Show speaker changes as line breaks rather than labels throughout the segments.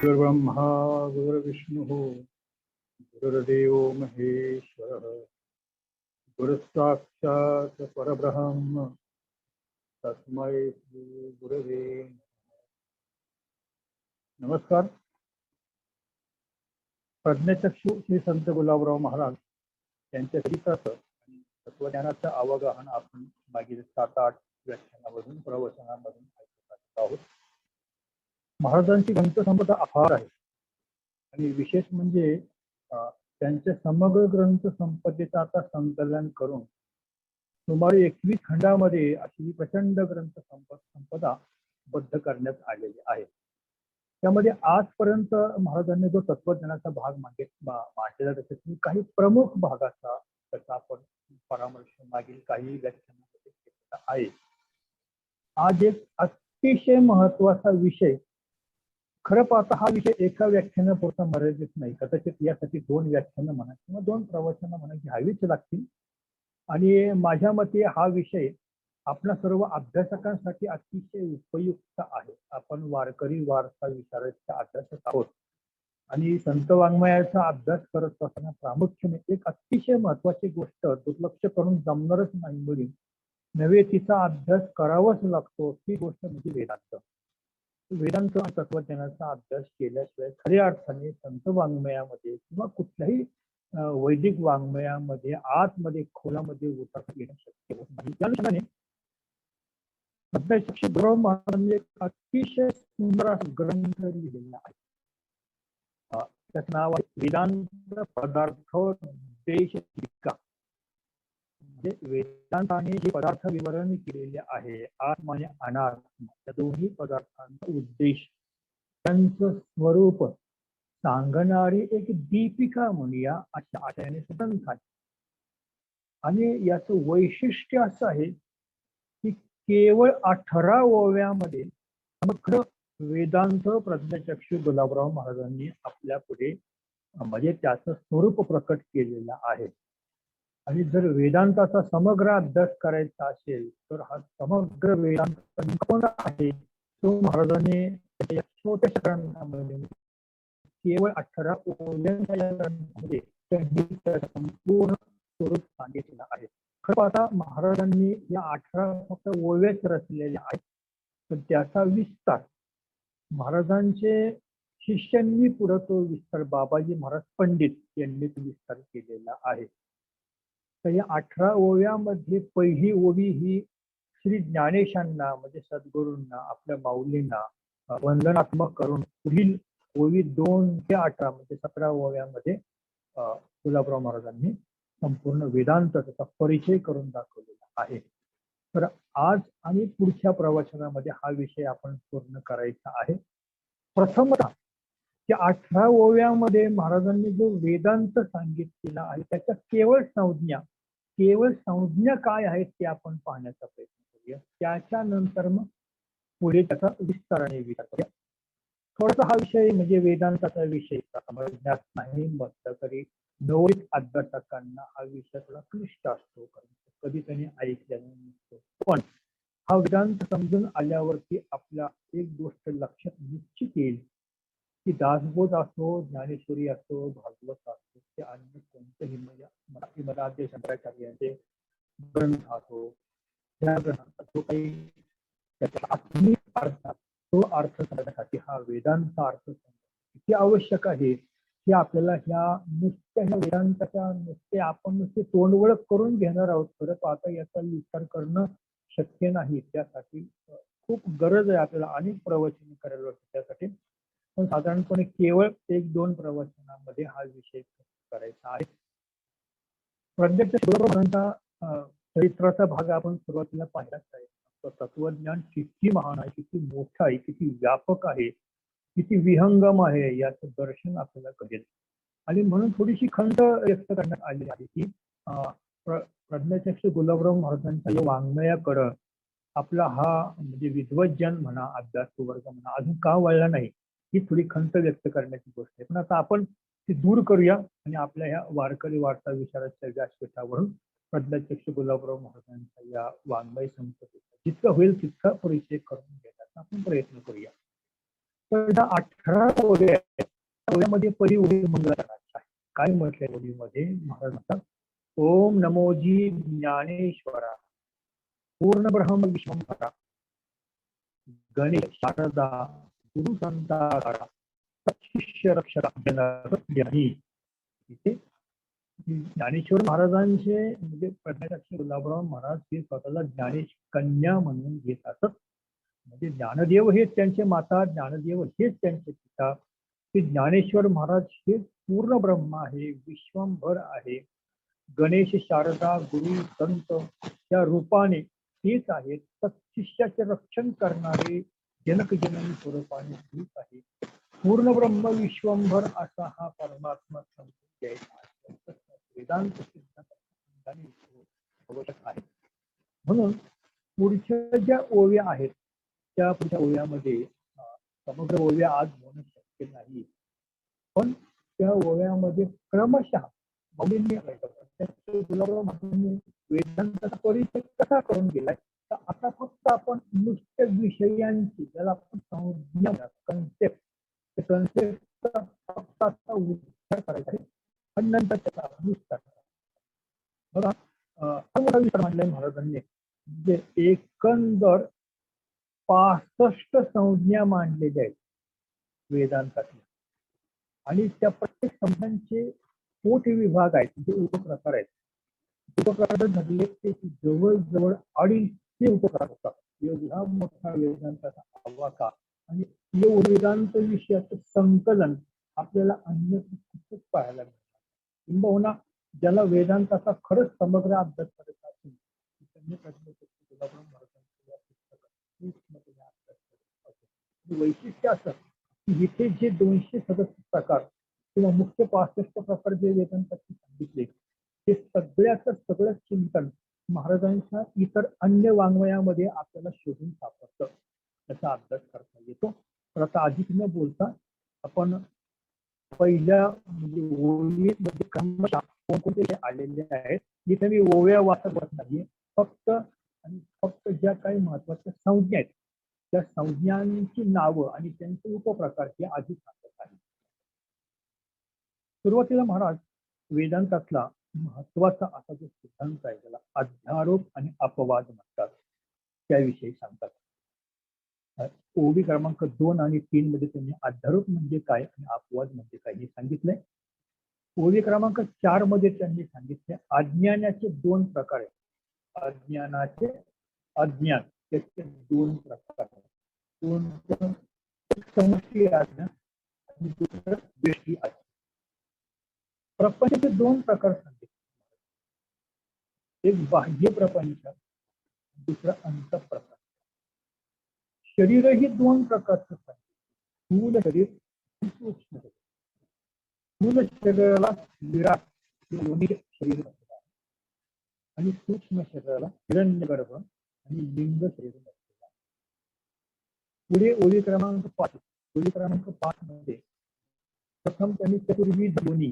गुरुर्ब्रह्मा गुरुर्विष्णुः गुरुर्देवो महेश्वरः गुरुसाक्षात् परब्रह्म तस्मै श्री गुरवे नमस्कार. प्रज्ञाचक्षु श्री संत गुलाबराव महाराज यांच्या चरित्राचं आणि तत्वज्ञानाचं अवगाहन आपण मागील 7-8 व्याख्यानामधून प्रवचनामधून ऐकत आहोत. महाराजांची ग्रंथसंपदा अपार आहे आणि विशेष म्हणजे त्यांच्या समग्र ग्रंथ संपदेचं आता संकलन करून सुमारे 21 खंडामध्ये अशी प्रचंड ग्रंथ संपदा बद्ध करण्यात आलेली आहे. त्यामध्ये आजपर्यंत महाराजांनी जो तत्वज्ञानाचा भाग मांडलेला त्याच्यातून काही प्रमुख भागाचा त्याचा आपण परामर्श मागील काही व्याख्यानामध्ये केलेला आहे. आज एक अतिशय महत्वाचा विषय, खरं पाहता हा विषय एका व्याख्यानापुरता मर्यादित नाही, कदाचित यासाठी 2 व्याख्यानं म्हणा किंवा 2 प्रवचनं म्हणा घ्यावीच लागतील. आणि माझ्या मते हा विषय आपल्या सर्व अभ्यासकांसाठी अतिशय उपयुक्त आहे. आपण वारकरी वारसा विचाराच्या अभ्यासक आहोत आणि संत वाङ्मयाचा अभ्यास करत असताना प्रामुख्याने एक अतिशय महत्वाची गोष्ट दुर्लक्ष करून जमणारच नाही मुली नव्हे, तिचा अभ्यास करावाच लागतो. ती गोष्ट म्हणजे वेदांत. वेदांत आणि तत्वज्ञानाचा अभ्यास केल्याशिवाय खऱ्या अर्थाने संत वाङ्मयामध्ये किंवा कुठल्याही वैदिक वाङ्मयामध्ये आतमध्ये खोलामध्ये उतरता येणं शक्य होत नाही. त्या अनुषंगाने प्रज्ञाचक्षु गुलाबराव महाराजांनी एक अतिशय सुंदर ग्रंथ लिहिलेला आहे. त्याचं नाव आहे वेदांत पदार्थोपदेश टीका. म्हणजे वेदांताने जे पदार्थ विवरण केलेले आहे, आत्मा आणि अनात्मा या दोन्ही पदार्थांचा उद्देश, त्यांचं स्वरूप सांगणारी एक दीपिका म्हणूया अशा आशयाने ग्रंथ आहे. आणि याचं वैशिष्ट्य असं आहे की केवळ 18 ओव्यामध्ये समग्र वेदांत प्रज्ञाचक्षु गुलाबराव महाराजांनी आपल्या पुढे म्हणजे त्याचं स्वरूप प्रकट केलेलं आहे. आणि जर वेदांताचा समग्र अभ्यास करायचा असेल तर हा समग्र वेदांत कोण आहे तो महाराजांनी या छोट्या ग्रंथामध्ये केवळ 18 ओव्यांच्या या ग्रंथामध्ये त्यांनी संपूर्ण स्वरूप सांगितलेलं आहे. खरं पाहता महाराजांनी या 18 फक्त ओव्याच रचलेल्या आहेत, तर त्याचा विस्तार महाराजांचे शिष्यांनी पुढे तो विस्तार बाबाजी महाराज पंडित यांनी तो विस्तार केलेला आहे. तर या 18 ओव्यामध्ये पहिली ओवी ही श्री ज्ञानेशांना म्हणजे सद्गुरूंना आपल्या माऊलींना वंदनात्मक करून पुढील ओवी 2 ते 18 म्हणजे 17 ओव्यामध्ये गुलाबराव महाराजांनी संपूर्ण वेदांताचा परिचय करून दाखवलेला आहे. तर आज आणि पुढच्या प्रवचनामध्ये हा विषय आपण पूर्ण करायचा आहे. प्रथमतः त्या 18 ओव्यामध्ये महाराजांनी जो वेदांत सांगितलेला आहे त्याच्या केवळ संज्ञा काय आहेत ते आपण पाहण्याचा प्रयत्न करूया. त्याच्यानंतर मग पुढे त्याचा विस्ताराने विचार करूया. थोडासा हा विषय म्हणजे वेदांताचा विषय समजण्यात नाही म्हटलं तरी नवोदित अभ्यासकांना हा विषय थोडा क्लिष्ट असतो, कधी त्यांनी ऐकलेला नसतो. पण हा वेदांत समजून आल्यावरती आपला एक गोष्ट लक्षात निश्चित येईल की दासबोध असो, ज्ञानेश्वरी असो, भागवत असो, ते अन्य कोणतेही म्हणजे मराठी मराठी शंकराचार्यांचे ग्रंथ असो, त्या ग्रंथाचा जो काही त्याचा आत्मिक अर्थ तो अर्थ करण्यासाठी हा वेदांत अर्थ किती आवश्यक आहे हे आपल्याला ह्या वेदांताच्या आपण नुसते तोंडवळख करून घेणार आहोत. खरं पाहता याचा विचार करणं शक्य नाही. त्यासाठी खूप गरज आहे आपल्याला अनेक प्रवचने करायला लागतात. त्यासाठी पण साधारणपणे केवळ 1-2 प्रवचनामध्ये हा विषय करायचा आहे. प्रज्ञाचक्षु ग्रंथा चरित्राचा भाग आपण सुरुवातीला पाहिलाच आहे. तत्वज्ञान किती महान आहे, किती मोठं आहे, किती व्यापक आहे, किती विहंगम आहे याचं दर्शन आपल्याला कळेल. आणि म्हणून थोडीशी खंत व्यक्त करण्यात आली आहे की प्रज्ञाचक्षु गुलाबराव महाराजांच्या या वाङ्मयाकडं आपला हा म्हणजे विद्वज्जन म्हणा, अभ्यासू वर्ग म्हणा अजून का वळला नाही ही थोडी खंत व्यक्त करण्याची गोष्ट आहे. पण आता आपण ती दूर करूया आणि आपल्या ह्या वारकरी वार्ता विचाराच्या व्यासपीठावरून प्रज्ञाचक्षु गुलाबराव महाराजांच्या या वाङ्मय संपदेचा जितकं होईल तितका परिचय करून घेण्याचा आपण प्रयत्न करूया. तर ज्या 18 ओव्या आहेत त्या ओव्यामध्ये पहिली ओवी मंगलाचरणाची आहे. काय म्हटलंय ओवीमध्ये? महाराज म्हणतात, ओम नमोजी ज्ञानेश्वरा पूर्ण ब्रह्म विश्वंभरा गणेश शारदा गुरु संतारा शिष्य रक्षका ज्ञानी. इथे ज्ञानेश्वर महाराजांचे म्हणजे प्रज्ञाचक्षु गुलाबराव महाराज हे स्वतःला ज्ञानेश कन्या म्हणून घेत असत. म्हणजे ज्ञानदेव हेच त्यांचे माता, ज्ञानदेव हेच त्यांचे पिता. ते ज्ञानेश्वर महाराज हे पूर्ण ब्रह्म आहे, विश्वंभर आहे. गणेश शारदा गुरु संत या रूपाने तेच आहेत. शिष्याचे रक्षण करणारे जनक जननी स्वरूपाने हेच आहे. पूर्ण ब्रह्म विश्वंभर असा हा परमात्मा समजून घ्यायचा. वेदांत सिद्धांताने आवश्यक आहे. म्हणून पुढच्या ज्या ओव्या आहेत त्या पुढच्या ओव्यामध्ये समग्र ओव्या आज होणं शक्य नाही, पण त्या ओव्यामध्ये क्रमशः वेदांताचा परिचय कसा करून गेलाय. तर आता फक्त आपण नुसत्या विषयांची ज्याला आपण संज्ञा कन्सेप्ट फक्त आता उच्चार करायचा आहे आणि नंतर त्याचा विस्तार करायचा. बघा हा मोठा विचार मांडलाय महाराजांनी. म्हणजे एकंदर 65 संज्ञा मांडलेल्या आहेत वेदांतातल्या आणि त्या प्रत्येक संज्ञांचे मोठे विभाग आहेत, जे उपप्रकार आहेत. उपप्रकार धरले ते जवळजवळ 250 उपप्रकार होतात. एवढा मोठा वेदांताचा आवाका आणि वेदांत विषयाचं संकलन आपल्याला अन्य पुस्तक पाहायला मिळतात. किंबहुना ज्याला वेदांताचा खरंच समग्र अभ्यास करायचा असेल त्यांनी वैशिष्ट्य असं की इथे जे 267 प्रकार किंवा मुख्य 65 प्रकार जे वेदांताचे सांगितले ते सगळ्याचं सगळं चिंतन महाराजांच्या इतर अन्य वाङ्मयामध्ये आपल्याला शोधून सापडतं. त्याचा अभ्यास करता येतो. तर आता अधिक न बोलता आपण पहिल्या म्हणजे ओळीमध्ये क्रमशः कोणकोणते आलेले आहेत. इथे मी ओव्या वाचत नाही, फक्त ज्या काही महत्वाच्या संज्ञा आहेत त्या संज्ञांची नावं आणि त्यांचे उपप्रकार हे आधी सांगत आहे. सुरुवातीला महाराज वेदांतातला महत्वाचा असा जो सिद्धांत आहे त्याला अध्यारोप आणि अपवाद म्हणतात त्याविषयी सांगतात. ओवी क्रमांक 2 आणि 3 मध्ये त्यांनी अध्यारोप म्हणजे काय आणि अपवाद म्हणजे काय हे सांगितलंय. ओवी क्रमांक 4 मध्ये त्यांनी सांगितले अज्ञानाचे 2 प्रकार आहेत. अज्ञानाचे अज्ञान त्याचे 2 प्रकार आहेत. समष्टी अज्ञान आणि दुसरं व्यष्टी अज्ञान. प्रपंचाचे 2 प्रकार सांगितले. एक बाह्य प्रपंच, दुसरा अंतःप्रपंच. शरीरही 2 प्रकारचं सांगितलं. स्थूल शरीर आणि सूक्ष्म शरीर. स्थूल शरीराला विराट शरीर म्हणतात आणि सूक्ष्म शरीराला हिरण्यगर्भ आणि लिंग शरीर म्हणतात. पुढे ओवी क्रमांक 5. ओवी क्रमांक 5 मध्ये प्रथम त्यांनी चतुर्विध योनी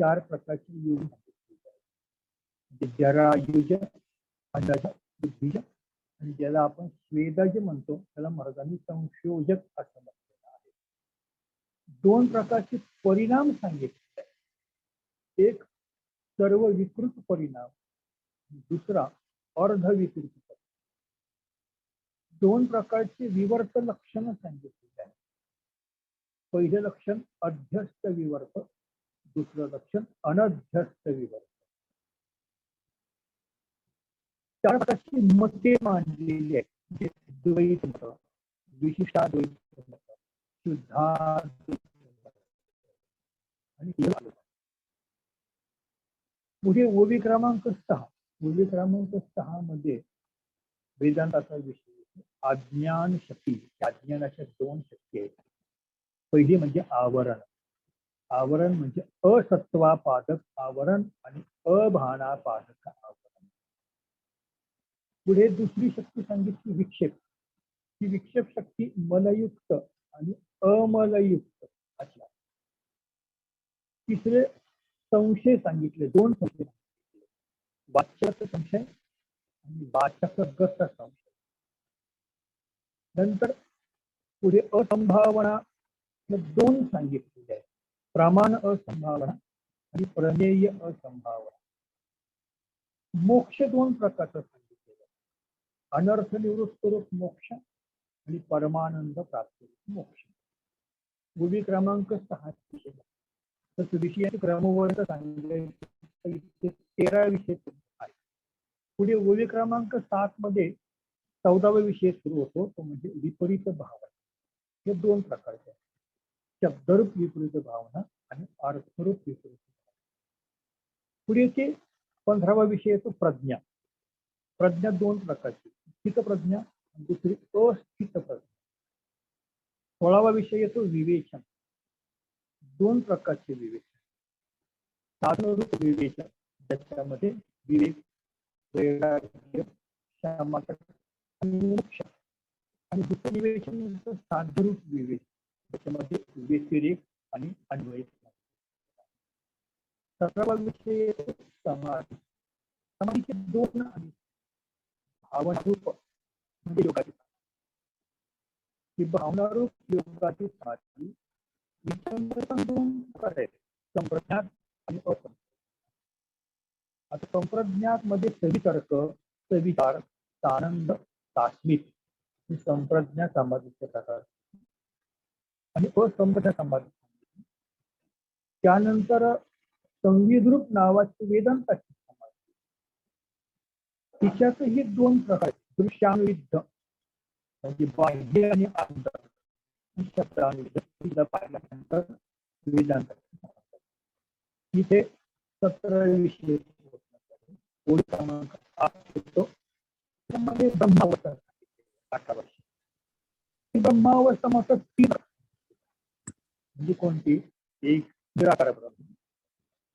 4 प्रकारची योनी सांगितली. जरायुज, अंडज, बुद्धिज आणि ज्याला आपण स्वेदज म्हणतो त्याला महाराजांनी संशोधक असं म्हटलेलं आहे. 2 प्रकारचे परिणाम सांगितले. एक सर्व विकृत परिणाम, दुसरा अर्धविकृत परिणाम. 2 प्रकारचे विवर्त लक्षण सांगितलेले आहे. पहिले लक्षण अध्यस्त विवर्त, दुसरं लक्षण अनध्यस्त विवर्त. 4 प्रकारची मते मांडलेली आहेत. द्वैत मत, विशिष्टाद्वैत मत, शुद्धाद्वैत मत आणि पुढे ओवी क्रमांक 6. ओवी क्रमांक 6 मध्ये वेदांताचा विषय अज्ञान शक्ती. अज्ञानाच्या 2 शक्ती आहेत. पहिली म्हणजे आवरण. आवरण म्हणजे असत्वापादक आवरण आणि अभानापादक आवरण. पुढे दुसरी शक्ती सांगितली विक्षेप. ही विक्षेप शक्ती मलयुक्त आणि अमलयुक्त अशा. तिसरे संशय सांगितले. 2 संशय सांगितले. वाच्यक संशय आणि वाचकगत संशय. नंतर पुढे असंभावना दोन सांगितलेले आहेत, प्रमाण असंभावना आणि प्रमेय असंभावना. मोक्ष दोन प्रकारचा सांगितलेला आहे, अनर्थ निवृत्त रूप मोक्ष आणि परमानंद प्राप्ती मोक्ष. गोबी क्रमांक 6 विषयाचे क्रमवर्ग सांगितले 13 विषय आहे. पुढे ओवी क्रमांक 7 मध्ये 14वा विषय सुरू होतो, तो म्हणजे विपरीत भावना. हे दोन प्रकारचे आहेत, शब्दरूप विपरीत भावना आणि अर्थरूप विपरीत भावना. पुढे ते 15वा विषय येतो प्रज्ञा. प्रज्ञा दोन प्रकारची, स्थित प्रज्ञा आणि दुसरी अस्थित प्रज्ञा. 16वा विषय येतो विवेचन. दोन प्रकारचे विवेचन, साधनरूप विवेचन ज्याच्यामध्ये विवेक, वैराग्य, क्षमा आणि मोक्ष, आणि दुसरं विवेचन साधनरूप विवेक ज्याच्यामध्ये व्यतिरेक आणि अन्वय. 17वा विषय येतो समाधी. समाधीचे दोन आणि भावनारूप म्हणजे योगाची. ही भावनारूप योगाची समाधी दोन प्रकार आहेत, संप्रज्ञात आणि असंप्रज्ञात. आता संप्रज्ञात मध्ये सवितर्क, सविचार, आनंद, तास्मित ही संप्रज्ञात समाधीचे प्रकार. आणि असंप्रज्ञात समाधी, त्यानंतर संविद्रूप नावाची वेदांताची समाधी. तिच्यातही दोन प्रकार, दृश्यानुविद्ध म्हणजे बाह्य आणि आंतर, शब्दानुविद्ध पाहिल्यानंतर वेदांताची समाधी. इथे 17 विषय ओळी क्रमांक 8 होतो. त्यामध्ये ब्रह्मावस्था 18 वर्ष. ब्रह्मावस्था मात्र 3 म्हणजे कोणती? एक निराकार ब्रह्म,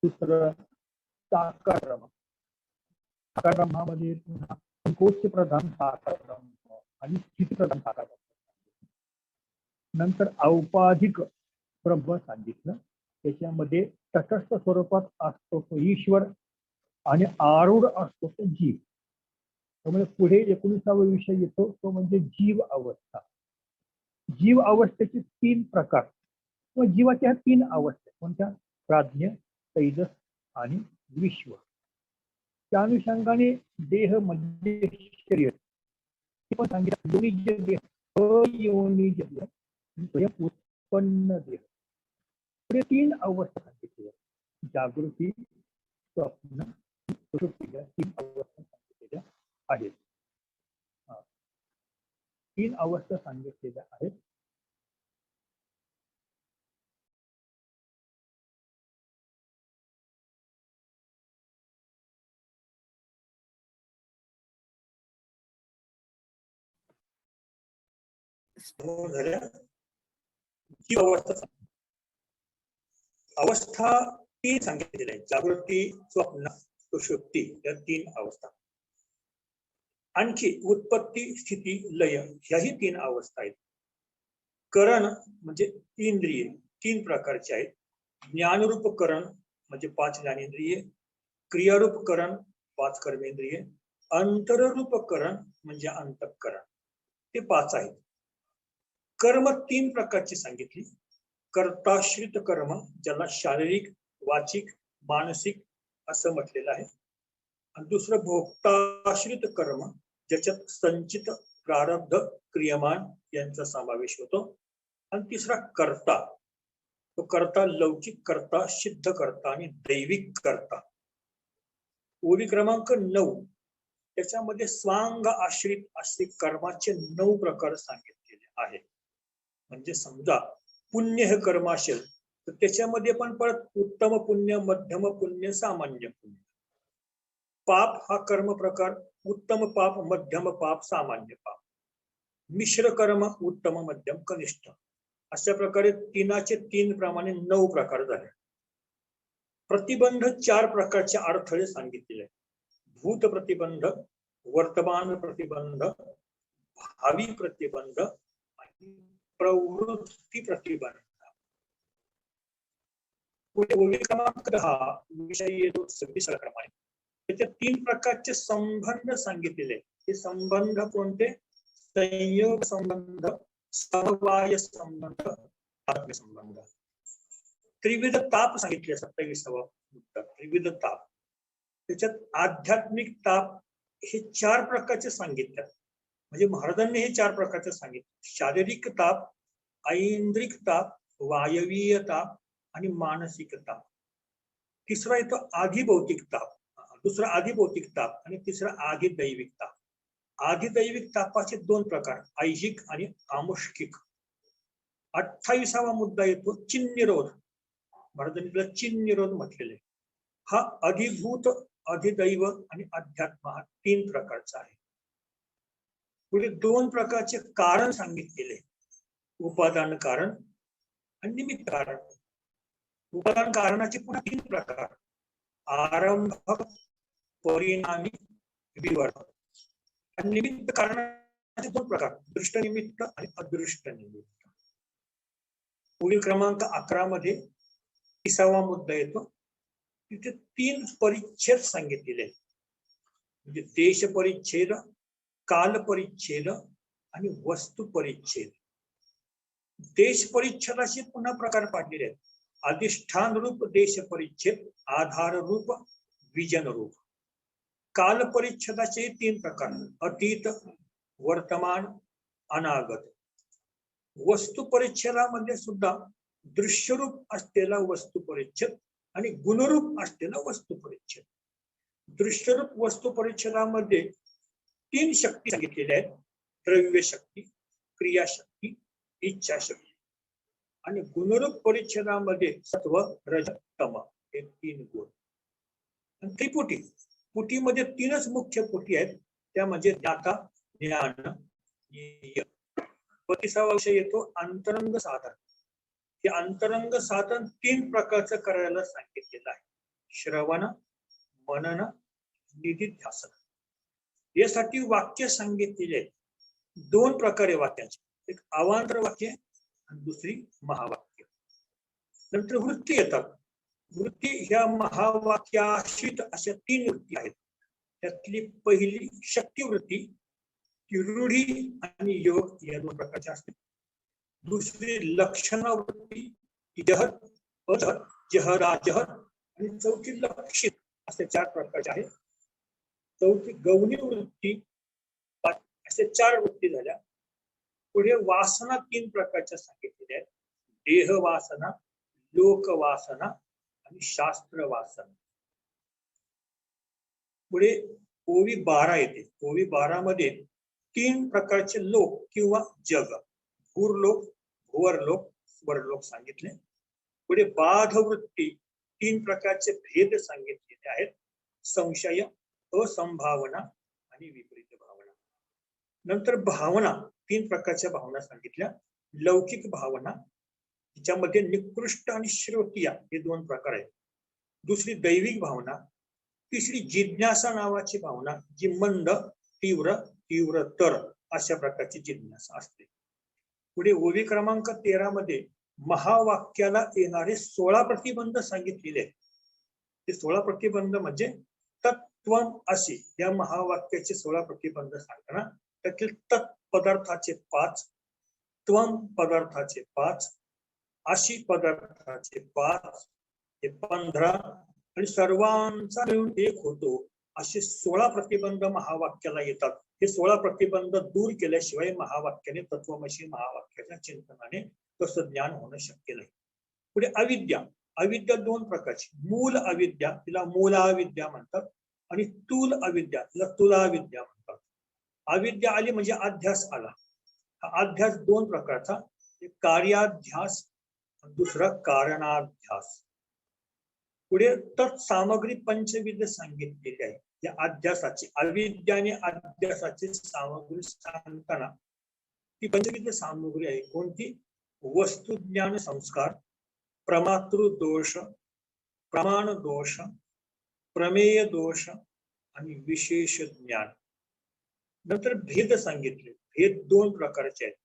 दुसरं साकार ब्रह्म. साकार ब्रह्मामध्ये पुन्हा संकोच प्रधान साकार ब्रह्म आणि स्थिती प्रधान साकार ब्रह्म. नंतर औपाधिक ब्रह्म सांगितलं, त्याच्यामध्ये तटस्थ स्वरूपात असतो तो ईश्वर आणि आरूढ असतो तो जीव. त्यामुळे पुढे 19वा विषय येतो, तो म्हणजे जीव अवस्था. जीव अवस्थेचे 3 प्रकार किंवा जीवाच्या 3 अवस्था कोणत्या? प्राज्ञ, तैजस आणि विश्व. त्या अनुषंगाने देह म्हणजे शरीर पण सांगितलं, योनिज देह, अयोनिज देह, स्वयं उत्पन्न देह. पुढे 3 अवस्था सांगितल्या, जागृती, स्वप्न, सुषुप्ती, 3 अवस्था सांगितलेल्या आहेत. 3 अवस्था सांगितलेल्या आहेत.
अवस्था 3 सांगितलेल्या आहेत, जागृती, स्वप्न, सुषुप्ती, या 3 अवस्था. आणखी उत्पत्ती, स्थिती, लय, ह्याही 3 अवस्था आहेत. करण म्हणजे इंद्रिय 3 प्रकारचे आहेत. ज्ञानरूप करण म्हणजे 5 ज्ञानेंद्रिये, क्रियारूप करण 5 कर्मेंद्रिये, अंतररूप करण म्हणजे अंतःकरण, ते 5 आहेत. कर्म 3 प्रकारची सांगितली. कर्ताश्रित कर्म ज्याला शारीरिक, वाचिक, मानसिक असं म्हटलेलं आहे. आणि दुसरं भोक्ताश्रित कर्म ज्याच्यात संचित, प्रारब्ध, क्रियमान यांचा समावेश होतो. आणि तिसरा कर्ता, तो कर्ता लौकिक कर्ता, सिद्ध कर्ता आणि दैविक कर्ता. ओवी क्रमांक 9 त्याच्यामध्ये स्वांग आश्रित असे कर्माचे 9 प्रकार सांगितलेले आहेत. म्हणजे समजा पुण्य हे कर्म असेल तर त्याच्यामध्ये पण परत उत्तम पुण्य, मध्यम पुण्य, सामान्य पुण्य. पाप हा कर्म प्रकार, उत्तम पाप, मध्यम पाप, सामान्य पाप. मिश्र कर्म उत्तम, मध्यम, कनिष्ठ. अशा प्रकारे 3 प्रमाणे 9 प्रकार झाले. प्रतिबंध 4 प्रकारचे अडथळे सांगितलेले. भूत प्रतिबंध, वर्तमान प्रतिबंध, भावी प्रतिबंध आणि प्रवृत्ती प्रतिबंध. पुढे क्रमांक 10 विषय येतो 26 क्रमाने. त्याच्या 3 प्रकारचे संबंध सांगितलेले. हे संबंध कोणते? संयोग संबंध, समवाय संबंध तादात्म्य संबंध. त्रिविध ताप सांगितले 27वा मुद्दा, त्रिविध ताप. त्याच्यात आध्यात्मिक ताप हे 4 प्रकारचे सांगितले. म्हणजे महाराजांनी हे 4 प्रकारचे सांगितले. शारीरिक ताप, ऐंद्रिक ताप, वायवीय ताप आणि मानसिक ताप. तिसरा येतो आधिभौतिक ताप, दुसरा आधिभौतिक ताप आणि तिसरा आधिदैविक ताप. आधिदैविक तापाचे 2 प्रकार, ऐहिक आणि आमुष्किक. 28वा मुद्दा येतो चिन्निरोध. महाराजांनी त्याला चिन्निरोध म्हटलेले. हा अधिभूत, अधिदैव आणि अध्यात्म हा 3 प्रकारचा आहे. पुढे 2 प्रकारचे कारण सांगितलेले, उपादान कारण आणि निमित्त कारण. उपादान कारणाचे पुन्हा 3 प्रकार, आरंभक, परिणामी, विवर्तक. आणि निमित्त कारणाचे 2 प्रकार, दृष्ट निमित्त आणि अदृष्ट निमित्त. पुढील क्रमांक 11 मध्ये 30वा मुद्दा येतो. तिथे 3 परिच्छेद सांगितलेले, म्हणजे देश परिच्छेद, काल परिच्छेद आणि वस्तू परिच्छेद. देश परिच्छेदाचे पुन्हा प्रकार पाडलेले आहेत. अधिष्ठान रूप देश परिच्छेद, आधार रूप, विजन रूप. काल परिच्छेदाचे 3 प्रकार, अतीत, वर्तमान, अनागत. वस्तू परिच्छेदामध्ये सुद्धा दृश्यरूप असलेला वस्तू परिच्छेद आणि गुणरूप असलेला वस्तू परिच्छेद. दृश्यरूप वस्तू परिच्छेदामध्ये 3 शक्ती सांगितलेल्या आहेत, द्रव्य शक्ती, क्रियाशक्ती, इच्छाशक्ती. आणि गुणरूप परिच्छेदामध्ये सत्व, रज, तम हे 3 गुण. आणि त्रिपुटी, पुटीमध्ये 3च मुख्य पुटी आहेत, त्या म्हणजे ज्ञाता, ज्ञान, ज्ञेय. 32वा विषय येतो अंतरंग साधन. हे अंतरंग साधन 3 प्रकारचं करायला सांगितलेलं आहे, श्रवण, मनन, निधिध्यासन. यासाठी वाक्य सांगितलेले आहेत. 2 प्रकारे वाक्याचे, एक अवांतर वाक्य आणि दुसरी महावाक्य. नंतर वृत्ती येतात. वृत्ती ह्या महावाक्याशीत अशा 3 वृत्ती आहेत. त्यातली पहिली शक्तिवृत्ती, ती रूढी आणि योग या 2 प्रकारच्या असते. दुसरी लक्षणावृत्ती, जहर, अजहर, जहराजहर. आणि चौथी लक्षित, असे 4 प्रकारचे आहेत. चौथी गौणी वृत्ती, असे 4 वृत्ती झाल्या. पुढे वासना 3 प्रकारच्या सांगितलेल्या आहेत, देह वासना, लोक वासना आणि शास्त्र वासना. पुढे ओवी 12 येते. ओवी 12 मध्ये 3 प्रकारचे लोक किंवा जग, भूरलोक, भुवरलोक, स्वरलोक सांगितले. पुढे बाध वृत्ती 3 प्रकारचे भेद सांगितलेले आहेत, संशय, असंभावना आणि विपरीत भावना. नंतर भावना 3 प्रकारच्या भावना सांगितल्या. लौकिक भावना, त्याच्यामध्ये निकृष्ट आणि श्रोतीय हे 2 प्रकार आहेत. दुसरी दैविक भावना. तिसरी जिज्ञासा नावाची भावना, जी मंद, तीव्र, तीव्रतर अशा प्रकारची जिज्ञासा असते. पुढे ओवी क्रमांक 13 मध्ये महावाक्याला येणारे 16 प्रतिबंध सांगितलेले आहेत. ते 16 प्रतिबंध म्हणजे तत्त्वम असे या महावाक्याचे 16 प्रतिबंध सांगताना त्यातील तत् पदार्थाचे 5, त्वम पदार्थाचे 5, अशी पदार्थाचे 5, हे 15 आणि सर्वांचा मिळून 1 होतो असे 16 प्रतिबंध महावाक्याला येतात. हे 16 प्रतिबंध दूर केल्याशिवाय महावाक्याने, तत्वमसी महावाक्याच्या चिंतनाने तसं ज्ञान होणं शक्य नाही. पुढे अविद्या. अविद्या 2 प्रकारची, मूल अविद्या, तिला मूलाविद्या म्हणतात, आणि तूल अविद्या, तिला तुलाविद्या म्हणतात. अविद्या आली म्हणजे अध्यास आला. हा अध्यास 2 प्रकारचा, एक कार्याध्यास, दुसरा कारणाध्यास. पुढे तत्सामग्री पंचविध सांगितलेली आहे. या अध्यासाची, अविद्याने अध्यासाची सामग्री सांगताना ती पंचविध सामग्री आहे. कोणती? वस्तुज्ञान संस्कार, प्रमातृ दोष, प्रमाण दोष, प्रमेय दोष आणि विशेष ज्ञान. नंतर भेद सांगितले. भेद 2 प्रकारचे आहेत,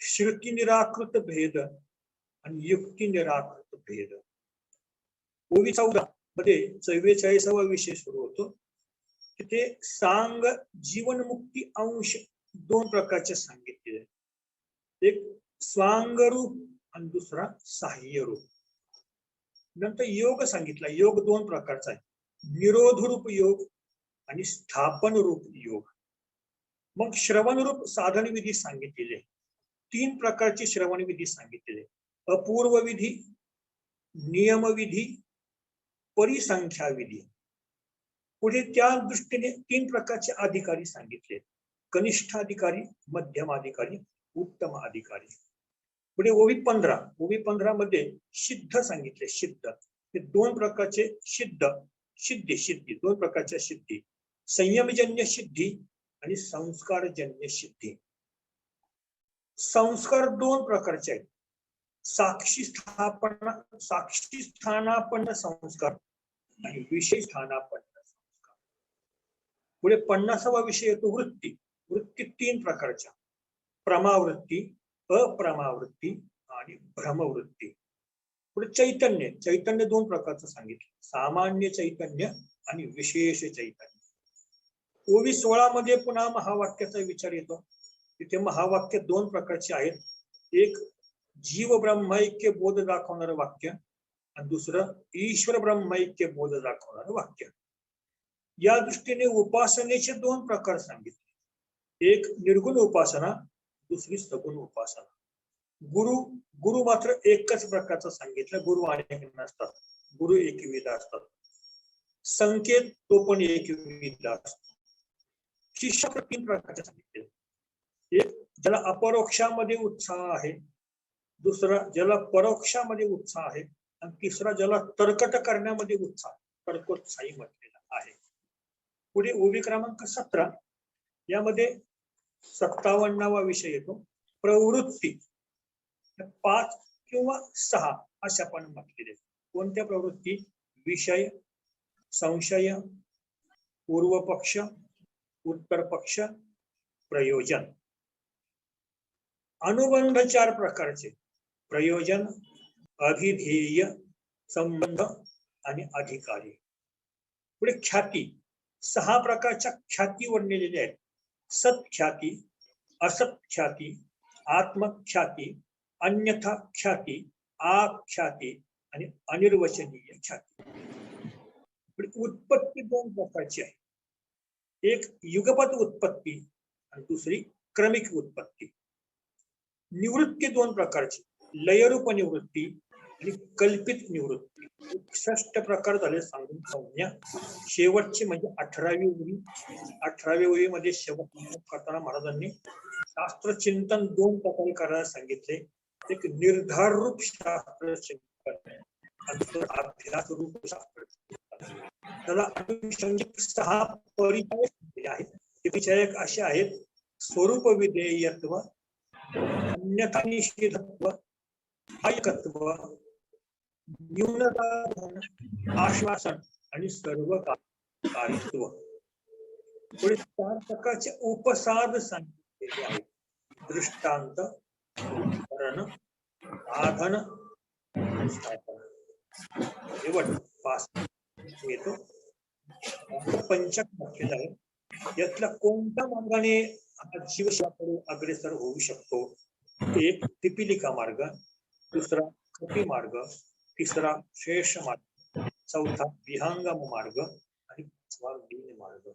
श्रुती निराकृत भेद आणि युक्ती निराकृत भेद. ओवी 14 मध्ये 44वा विषय सुरू होतो. तिथे सांग जीवनमुक्ती अंश 2 प्रकारचे सांगितले. एक स्वांगरूप आणि दुसरा सहाय्य रूप. नंतर योग सांगितला. योग दोन प्रकारचा आहे, निरोध रूप योग आणि स्थापन रूप योग. मग श्रवण रूप साधन विधी सांगितलेले, तीन प्रकारचे श्रवण विधी सांगितलेले, अपूर्व विधी, नियम विधी, परिसंख्या विधी. पुढे त्या दृष्टीने तीन प्रकारचे अधिकारी सांगितले, कनिष्ठ अधिकारी, मध्यम अधिकारी, उत्तम अधिकारी. पुढे ओवी 15, ओवी 15 मध्ये सिद्ध सांगितले. सिद्ध हे दोन प्रकारचे सिद्ध, सिद्धी, सिद्धी दोन प्रकारच्या सिद्धी, संयमजन्य सिद्धी आणि संस्कारजन्य सिद्धी. संस्कार दोन प्रकारचे आहेत, साक्षी स्थानापन्न संस्कार आणि विषय स्थानापन्न संस्कार. पुढे 50वा विषय येतो वृत्ती. वृत्ती तीन प्रकारच्या, प्रमावृत्ती, अप्रमावृत्ती आणि भ्रमवृत्ती. पुढे चैतन्य. चैतन्य दोन प्रकारचं सांगितलं, सामान्य चैतन्य आणि विशेष चैतन्य. ओवी 16 मध्ये पुन्हा महावाक्याचा विचार येतो. तिथे महावाक्य दोन प्रकारचे आहेत, एक जीव ब्रह्मैक्य बोध दाखवणारं वाक्य आणि दुसरं ईश्वर ब्रह्मैक्य बोध दाखवणारं वाक्य. या दृष्टीने उपासनेचे दोन प्रकार सांगितले, एक निर्गुण उपासना, दुसरी सगुण उपासना. गुरु मात्र एकच प्रकारचं सांगितलं, गुरु अनेक नसतात, गुरु एकविध असतात. संकेत तो पण एकविध असतो. शिष्य तीन प्रकारचे सांगितले, एक ज्याला अपरोक्षामध्ये उत्साह आहे, दुसरा ज्याला परोक्षामध्ये उत्साह आहे आणि तिसरा ज्याला तर्कट करण्यामध्ये उत्साह, तर्कोत्साही म्हटलेला आहे. पुढे ओवी क्रमांक 17 यामध्ये 57वा विषय येतो, प्रवृत्ती. 5 किंवा 6 अशा पण म्हटलेले. कोणत्या प्रवृत्ती? विषय, संशय, पूर्व पक्ष, उत्तर पक्ष, प्रयोजन. अनुबंध चार प्रकारचे, प्रयोजन, अभिधेय, संबंध आणि अधिकारी. पुढे ख्याती. 6 प्रकारच्या ख्याती वर्णलेल्या आहेत, सत्ख्याती, असत्ख्याती, आत्मख्याती, अन्यथा ख्याती, आख्याती आणि अनिर्वचनीय ख्याती. उत्पत्ती दोन प्रकारची आहे, एक युगपत उत्पत्ती आणि दुसरी क्रमिक उत्पत्ती. निवृत्ती दोन प्रकारची, लयरूप निवृत्ती आणि कल्पित निवृत्ती. 61 प्रकार झाले सांगून संज्ञा. शेवटची म्हणजे 18वी ओवी. 18व्या ओवीमध्ये शेवट करताना महाराजांनी शास्त्र चिंतन दोन प्रकारे करायला सांगितले, एक निर्धार रूप शास्त्र चिंतन आणि अभ्यास रूप शास्त्र चिंतन. त्याला अनुषंगिक 6 परिचय आहेत. ते परिचय असे आहेत, स्वरूप विधेयत्व, अन्यथा निषेधत्व, ऐकत्व, न्यूनता, आश्वासन आणि सर्वकारित्व. पुढे 4 प्रकारचे उपसाद सांगितलेले आहेत, दृष्टांत, करण, साधन, शेवट 5 येतो. पंचक म्हटलेलं आहे. यातला कोणत्या मार्गाने जीव शिवाकडे अग्रेसर होऊ शकतो? एक पिपीलिका मार्ग, दुसरा कपी मार्ग, तिसरा शेष मार्ग, चौथा विहंगम मार्ग आणि 5वा दीन मार्ग.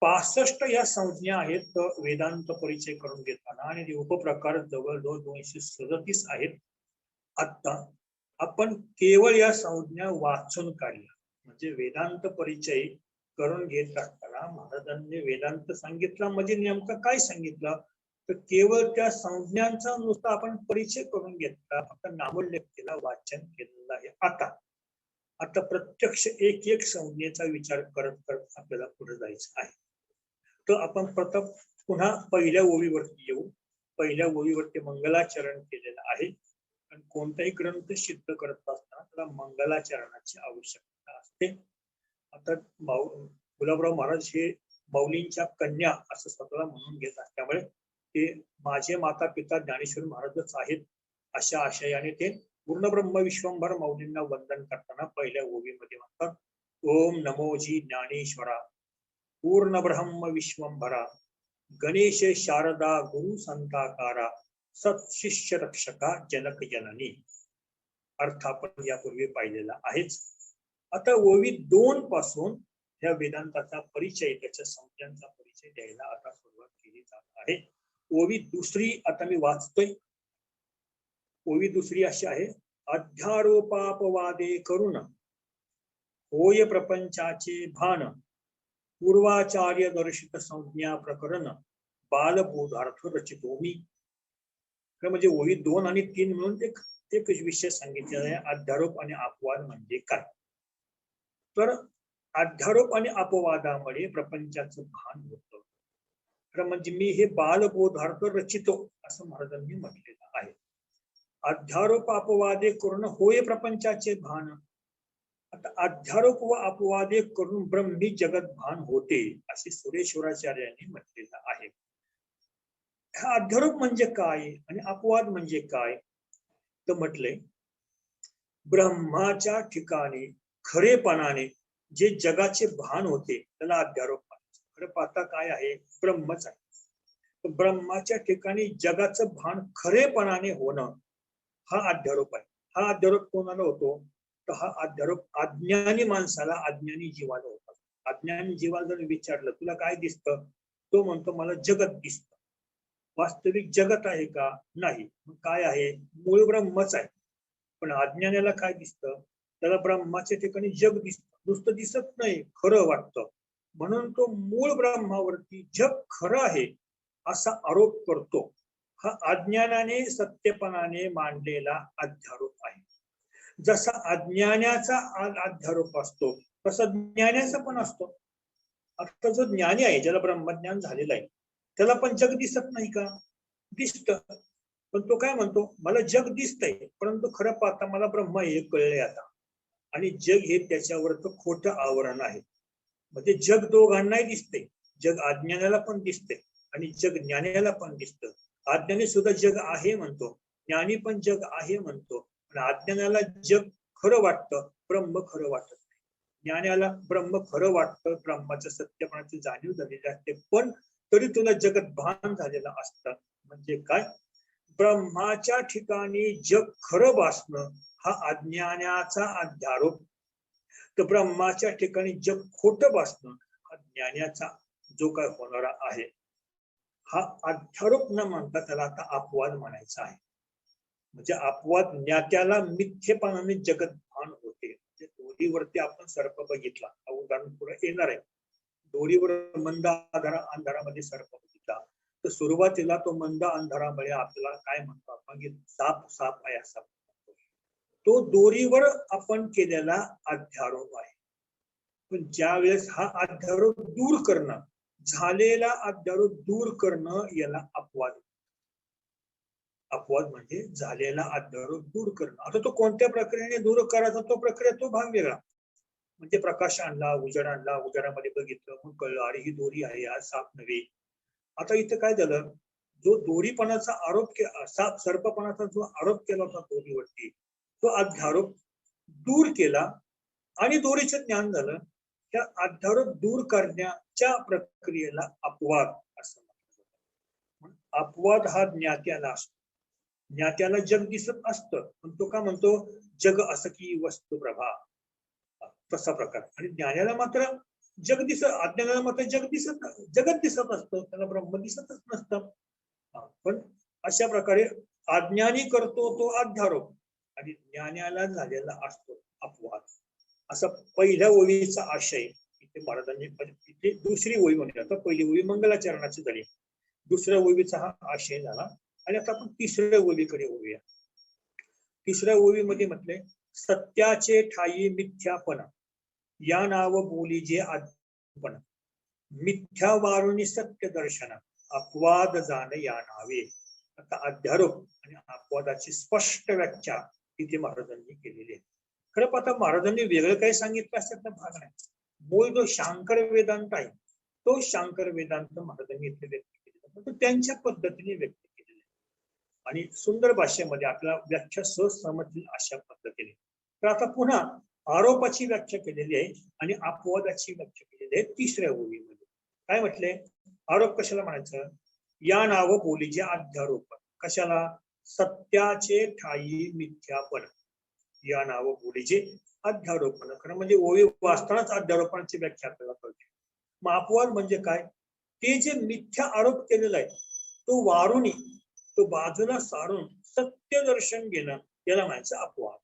65 या संज्ञा आहेत वेदांत परिचय करून घेताना, आणि ते उपप्रकार जवळजवळ 237 आहेत. आता आपण केवळ या संज्ञा वाचून काढल्या, म्हणजे वेदांत परिचय करून घेत असताना महाराजांनी वेदांत सांगितला म्हणजे नेमकं काय सांगितलं, तर केवळ त्या संज्ञांचा नुसता आपण परिचय करून घेतला, फक्त नामोल्लेख केला, वाचन केलेलं आहे. आता प्रत्यक्ष एक एक संज्ञेचा विचार करत करत आपल्याला पुढे जायचं आहे. तर आपण प्रथम पुन्हा पहिल्या ओवीवरती येऊ. पहिल्या ओवीवरती मंगलाचरण केलेलं आहे, आणि कोणताही ग्रंथ सिद्ध करत असताना त्याला मंगलाचरणाची आवश्यकता असते. आता गुलाबराव महाराज हे माऊलींच्या कन्या असं स्वतःला म्हणून घेत असल्यामुळे ते माझे माता पिता ज्ञानेश्वर महाराजच आहेत अशा आशयाने ते पूर्ण ब्रह्म विश्वंभर माऊलींना वंदन करताना पहिल्या ओवीमध्ये म्हणतात, ओम नमोजी ज्ञानेश्वरा, पूर्ण ब्रह्म विश्वंभरा, गणेश शारदा गुरु संताकारा, सत्शिष्य रक्षका जनक जननी अर्थ आपण यापूर्वी पाहिलेला आहेच. आता ओवी 2 पासून या वेदांताचा परिचय, त्याच्या संज्ञांचा परिचय द्यायला आता सुरुवात केली जात आहे. ओवी दुसरी आता मी वाचतोय. ओवी दुसरी अशी आहे. अध्यारोपापवादे करून होय प्रपंचाचे भान पूर्वाचार्य दर्शित संज्ञा प्रकरण बालबोधार्थ रचितो मी. म्हणजे ओवी 2 आणि 3 मिळून एक विषय सांगितलेला आहे. अध्यारोप आणि अपवाद म्हणजे काय. तर अध्यारोप आणि अपवादामुळे प्रपंचाचं भान होतं. तर म्हणजे मी हे बालबोधार्थ रचितो असं महाराजांनी म्हटलेलं आहे. अध्यारोप अपवादे करून होय प्रपंचाचे भान. आता अध्यारोप व अपवादे करून ब्रह्मी जगत भान होते असे सुरेश्वराचार्यांनी म्हटलेलं आहे. हा अध्यारोप म्हणजे काय आणि अपवाद म्हणजे काय तर म्हटले, ब्रह्माच्या ठिकाणी खरेपणाने जे जगाचे भान होते त्याला अध्यारोप म्हणायचं. खरं पाहता काय आहे, ब्रह्मच आहे. तर ब्रह्माच्या ठिकाणी जगाचं भान खरेपणाने होणं हा अध्यारोप आहे. हा अध्यारोप कोणाला होतो तर हा अध्यारोप अज्ञानी माणसाला, अज्ञानी जीवाला होता. अज्ञानी जीवाला जर विचारलं तुला काय दिसतं, तो म्हणतो मला जगत दिसतं. वास्तविक जगत आहे का, नाही. मग काय आहे, मूळ ब्रह्मच आहे. पण अज्ञानाला काय दिसतं, त्याला ब्रह्माच्या ठिकाणी जग दिसतं. नुसतं दिसत नाही, खरं वाटतं. म्हणून तो मूळ ब्रह्मावरती जग खरं आहे असा आरोप करतो. हा अज्ञानाने सत्यपणाने मांडलेला अध्यारोप आहे. जसा अज्ञानाचा अध्यारोप असतो तसा ज्ञानाचा पण असतो. आता जो ज्ञानी आहे, ज्याला ब्रह्मज्ञान झालेलं आहे, त्याला पण जग दिसत नाही का, दिसतं. पण तो काय म्हणतो, मला जग दिसतंय परंतु खरं पाहता मला ब्रह्म हे कळले आता. आणि जग हे त्याच्यावरचं खोटं आवरण आहे. म्हणजे जग दोघांनाही दिसते. जग अज्ञानाला पण दिसते आणि जग ज्ञानाला पण दिसतं. अज्ञानी सुद्धा जग आहे म्हणतो, ज्ञानी पण जग आहे म्हणतो. पण अज्ञानाला जग खरं वाटतं, ब्रह्म खरं वाटत नाही. ज्ञानाला ब्रह्म खरं वाटतं, ब्रह्माच्या सत्यपणाची जाणीव झालेली असते, पण तरी तुला जगत भान झालेलं असतं. म्हणजे काय, ब्रह्माच्या ठिकाणी जग खरं भासणं हा अज्ञानाचा अध्यारोप, तर ब्रह्माच्या ठिकाणी जग खोटं भासणं हा ज्ञानाचा जो काय होणारा आहे हा अध्यारोप न म्हणता त्याला आता अपवाद म्हणायचा आहे. म्हणजे अपवाद ज्ञात्याला मिथ्येपणाने जगत भान होते. दोरीवरती आपण सर्प बघितला, उदाहरण पुढे येणार आहे. दोरीवर मंद अंधारामध्ये सर्प बघितला तर सुरुवातीला तो मंद अंधारामुळे आपल्याला काय म्हणतो आपण, साप साप आहे असा. तो दोरीवर आपण केलेला अध्यारोप आहे. पण ज्या वेळेस हा अध्यारोप दूर करणं, झालेला अध्यारोप दूर करणं याला अपवाद. अपवाद म्हणजे झालेला अध्यारोप दूर करणं. आता तो कोणत्या प्रक्रियेने दूर करायचा, तो प्रक्रिया, तो भाग वेगळा. म्हणजे प्रकाश आणला, उजेड आणला, उजेडामध्ये बघितलं, मग कळलं अरे ही दोरी आहे, आज साप नव्हे. आता इथं काय झालं, जो दोरीपणाचा आरोप साप सर्पपणाचा जो आरोप केला होता दोरीवरती, तो अध्यारोप दूर केला आणि दोरीचं ज्ञान झालं. त्या अध्यारोप दूर करण्याच्या प्रक्रियेला अपवाद असं म्हणतात. अपवाद हा ज्ञात्याला असतो. ज्ञात्याला जग दिसत असतं, पण तो का म्हणतो, जग असं की वस्तू प्रभा, तसा प्रकार. आणि ज्ञानाला मात्र जग दिसत, अज्ञानाला मात्र जगत दिसत असतं, त्याला ब्रह्म दिसतच नसतं. पण अशा प्रकारे अज्ञानी करतो तो अध्यारोप आणि ज्ञानाला झालेला असतो अपवाद. असा पहिल्या ओळीचा आशय इथे महाराजांनी, इथे दुसरी ओळी म्हणली. आता पहिली ओळी मंगलाचरणाची झाली, दुसऱ्या ओळीचा हा आशय झाला. आणि आता आपण तिसऱ्या ओळीकडे वळूया. तिसऱ्या ओळीमध्ये म्हटले, सत्याचे ठाई मिथ्यापणा या नाव बोली जे आत्मपणा, मिथ्या वारुणी सत्य दर्शना अपवाद जाण या नावे. आता अध्यारोप आणि अपवादाची स्पष्ट व्याख्या तिथे महाराजांनी केलेली आहे. खरं पाहता महाराजांनी वेगळं काही सांगितलं असल्याचा भाग नाही. मूळ जो शांकर वेदांत आहे तो शांकर वेदांत महाराजांनी इथे व्यक्त केलेला, तो त्यांच्या पद्धतीने व्यक्त केलेला आहे आणि सुंदर भाषेमध्ये आपल्याला व्याख्या सहज समजतील अशा पद्धतीने. तर आता पुन्हा आरोपाची व्याख्या केलेली आहे आणि अपवादाची व्याख्या केलेली आहे तिसऱ्या ओळीमध्ये. काय म्हटले, आरोप कशाला म्हणायचं, या नाव बोलीचे अध्यारोप. कशाला? सत्याचे ठाई मिथ्यापण या नाव बोलीचे अध्यारोपण. खरं म्हणजे ओवी वाचतानाच अध्यारोपणाची व्याख्या आपल्याला कळते. मग अपवाद म्हणजे काय? ते जे मिथ्या आरोप केलेला आहे तो वारुणी, तो बाजूला सारून सत्य दर्शन घेणं याला म्हणायचं अपवाद.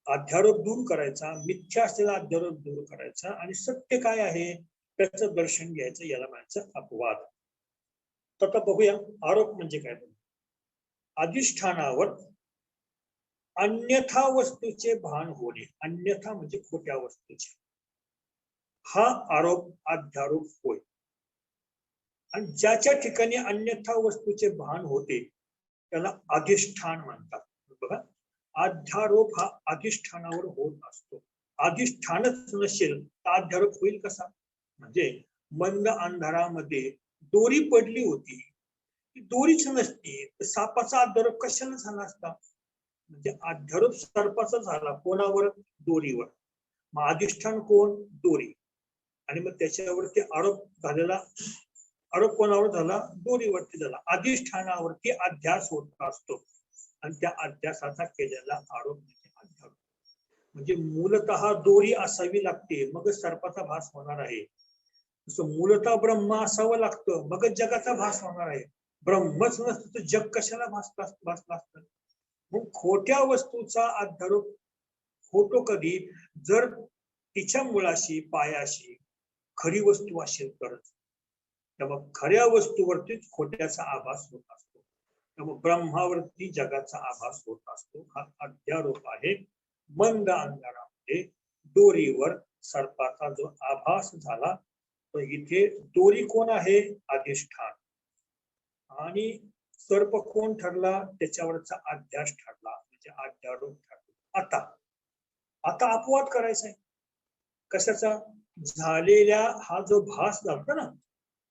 अध्यारोप दूर करायचा, मिथ्या असलेला अध्यारोप दूर करायचा आणि सत्य काय आहे त्याचं दर्शन घ्यायचं याला म्हणायचं अपवाद. तर आता बघूया आरोप म्हणजे काय. अधिष्ठानावर अन्यथा वस्तूचे भान होणे, अन्यथा म्हणजे खोट्या वस्तूचे, हा आरोप अध्यारोप होय. आणि ज्याच्या ठिकाणी अन्यथा वस्तूचे भान होते त्याला अधिष्ठान म्हणतात. बघा, अध्यारोप हा अधिष्ठानावर होत असतो. अधिष्ठानच नसेल तर अध्यारोप होईल कसा? म्हणजे मंद अंधारामध्ये दोरी पडली होती, ती दोरीच नसती तर सापाचा अध्यारोप कशाला झाला असता? म्हणजे अध्यारोप सर्पाचा झाला कोणावर? दोरीवर. मग अधिष्ठान कोण? दोरी. आणि मग त्याच्यावरती आरोप झालेला, आरोप कोणावर झाला? दोरीवरती झाला. अधिष्ठानावरती अध्यास होत असतो आणि त्या अध्यासाचा केलेला आरोप म्हणजे अध्यारोप. म्हणजे मूलतः दोरी असावी लागते मग सर्पाचा भास होणार आहे. तसं मूलतः ब्रह्म असावं लागतं मगच जगाचा भास होणार आहे. ब्रह्मच नसतं तर जग कशाला भासलं असतं? मग खोट्या वस्तूचा अध्यारोप होतो कधी? जर तिच्या मुळाशी पायाशी खरी वस्तू असेल तरच. त्यामुळे खऱ्या वस्तूवरतीच खोट्याचा आभास होत असतो. त्यामुळे ब्रह्मावरती जगाचा आभास होत असतो. हा अध्यारोप आहे. मंद अंधारामध्ये दोरीवर सर्पाचा जो आभास झाला तर इथे दोरी कोण आहे? अधिष्ठान. आणि सर्प कोण ठरला? त्याच्यावरचा अध्यास ठरला म्हणजे अध्यारोप ठरला. आता अपवाद करायचा आहे. कशाचा? झालेल्या हा जो भास झाला ना,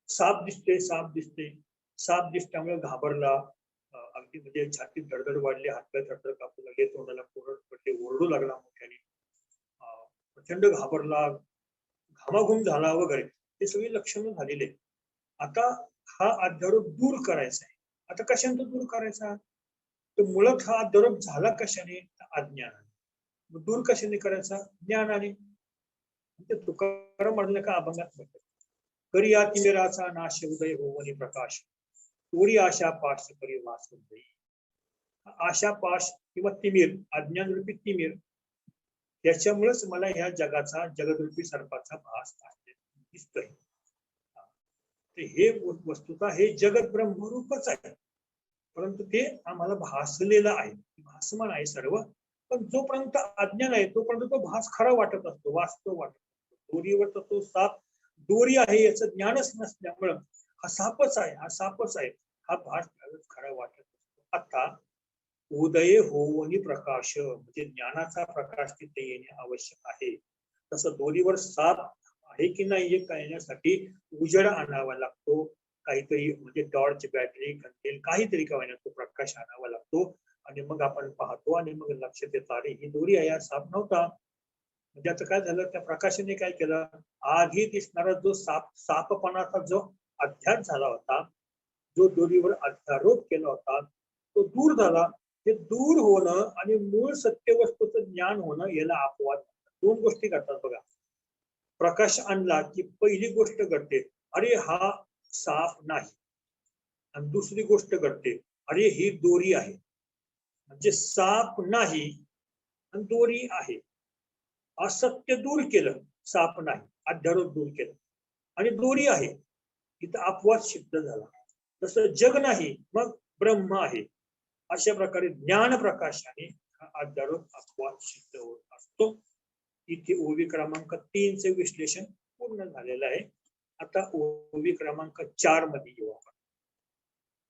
साप दिसते, साप दिसते, साप दिसल्यामुळे घाबरला, अगदी म्हणजे छातीत धडधड वाढली, हातपाय थरथर कापू लागले, तोंडाला कोरड पडले, ओरडू लागला मोठ्याने, प्रचंड घाबरला, घामाघूम झाला वगैरे, हे सगळी लक्षणं झालेले. आता हा अध्यारोप दूर करायचा आहे. आता कशाने दूर करायचा? तर मुळात हा अध्यारोप झाला कशाने? अज्ञानाने. दूर कशाने करायचा? ज्ञानाने. तुकाराम म्हणलं का अभंगात, करी या तिमिराचा नाश उदय होवनी प्रकाश, तोरी आशा पाश करी वास उदय. आशा पाश किंवा तिमीर, अज्ञान रूपी तिमीर, त्याच्यामुळेच मला ह्या जगाचा, जगदरूपी सर्पाचा भास दिसतोय. हे वस्तुतः हे जगत ब्रह्मरूपच आहे, परंतु ते आम्हाला भासलेलं आहे, भासमान आहे सर्व. पण जोपर्यंत अज्ञान आहे तोपर्यंत तो भास खरा वाटत असतो, वास्तव वाटत असतो. दोरीवर तो साप दोरी आहे याचं ज्ञानच नसल्यामुळं हा सापच आहे, हा सापच आहे, हा भास खरा वाटत असतो. आता उदय होवनी प्रकाश म्हणजे ज्ञानाचा प्रकाश तिथे येणे आवश्यक आहे. तसं दोरीवर साप आहे की नाही हे कळण्यासाठी उजेड आणावा लागतो, काहीतरी म्हणजे टॉर्च, बॅटरी, कंटेल, काहीतरी का होईना तो प्रकाश आणावा लागतो आणि मग आपण पाहतो आणि मग लक्षात येतं अरे ही दोरी आहे, हा साप नव्हता. म्हणजे आता काय झालं, त्या प्रकाशाने काय केलं, आधी दिसणारा जो सापपणाचा जो अध्यास झाला होता, जो दोरीवर अध्यारोप केला होता तो दूर झाला. ते दूर होणं आणि मूळ सत्य वस्तूचं ज्ञान होणं याला अपवाद. दोन गोष्टी घडतात बघा. प्रकाश आणला की पहिली गोष्ट घडते, अरे हा साप नाही. आणि दुसरी गोष्ट घडते, अरे ही दोरी आहे. म्हणजे साप नाही आणि दोरी आहे. असत्य दूर केलं, साप नाही, अध्यारोप दूर केलं आणि दोरी आहे, इथं अपवाद सिद्ध झाला. तसं जग नाही मग ब्रह्म आहे, अशा प्रकारे ज्ञान प्रकाशाने हा अध्यारोप अपवाद सिद्ध होत असतो. इथे ओवी क्रमांक 3 चे विश्लेषण पूर्ण झालेलं आहे. आता ओवी क्रमांक 4 मध्ये येऊ आपण.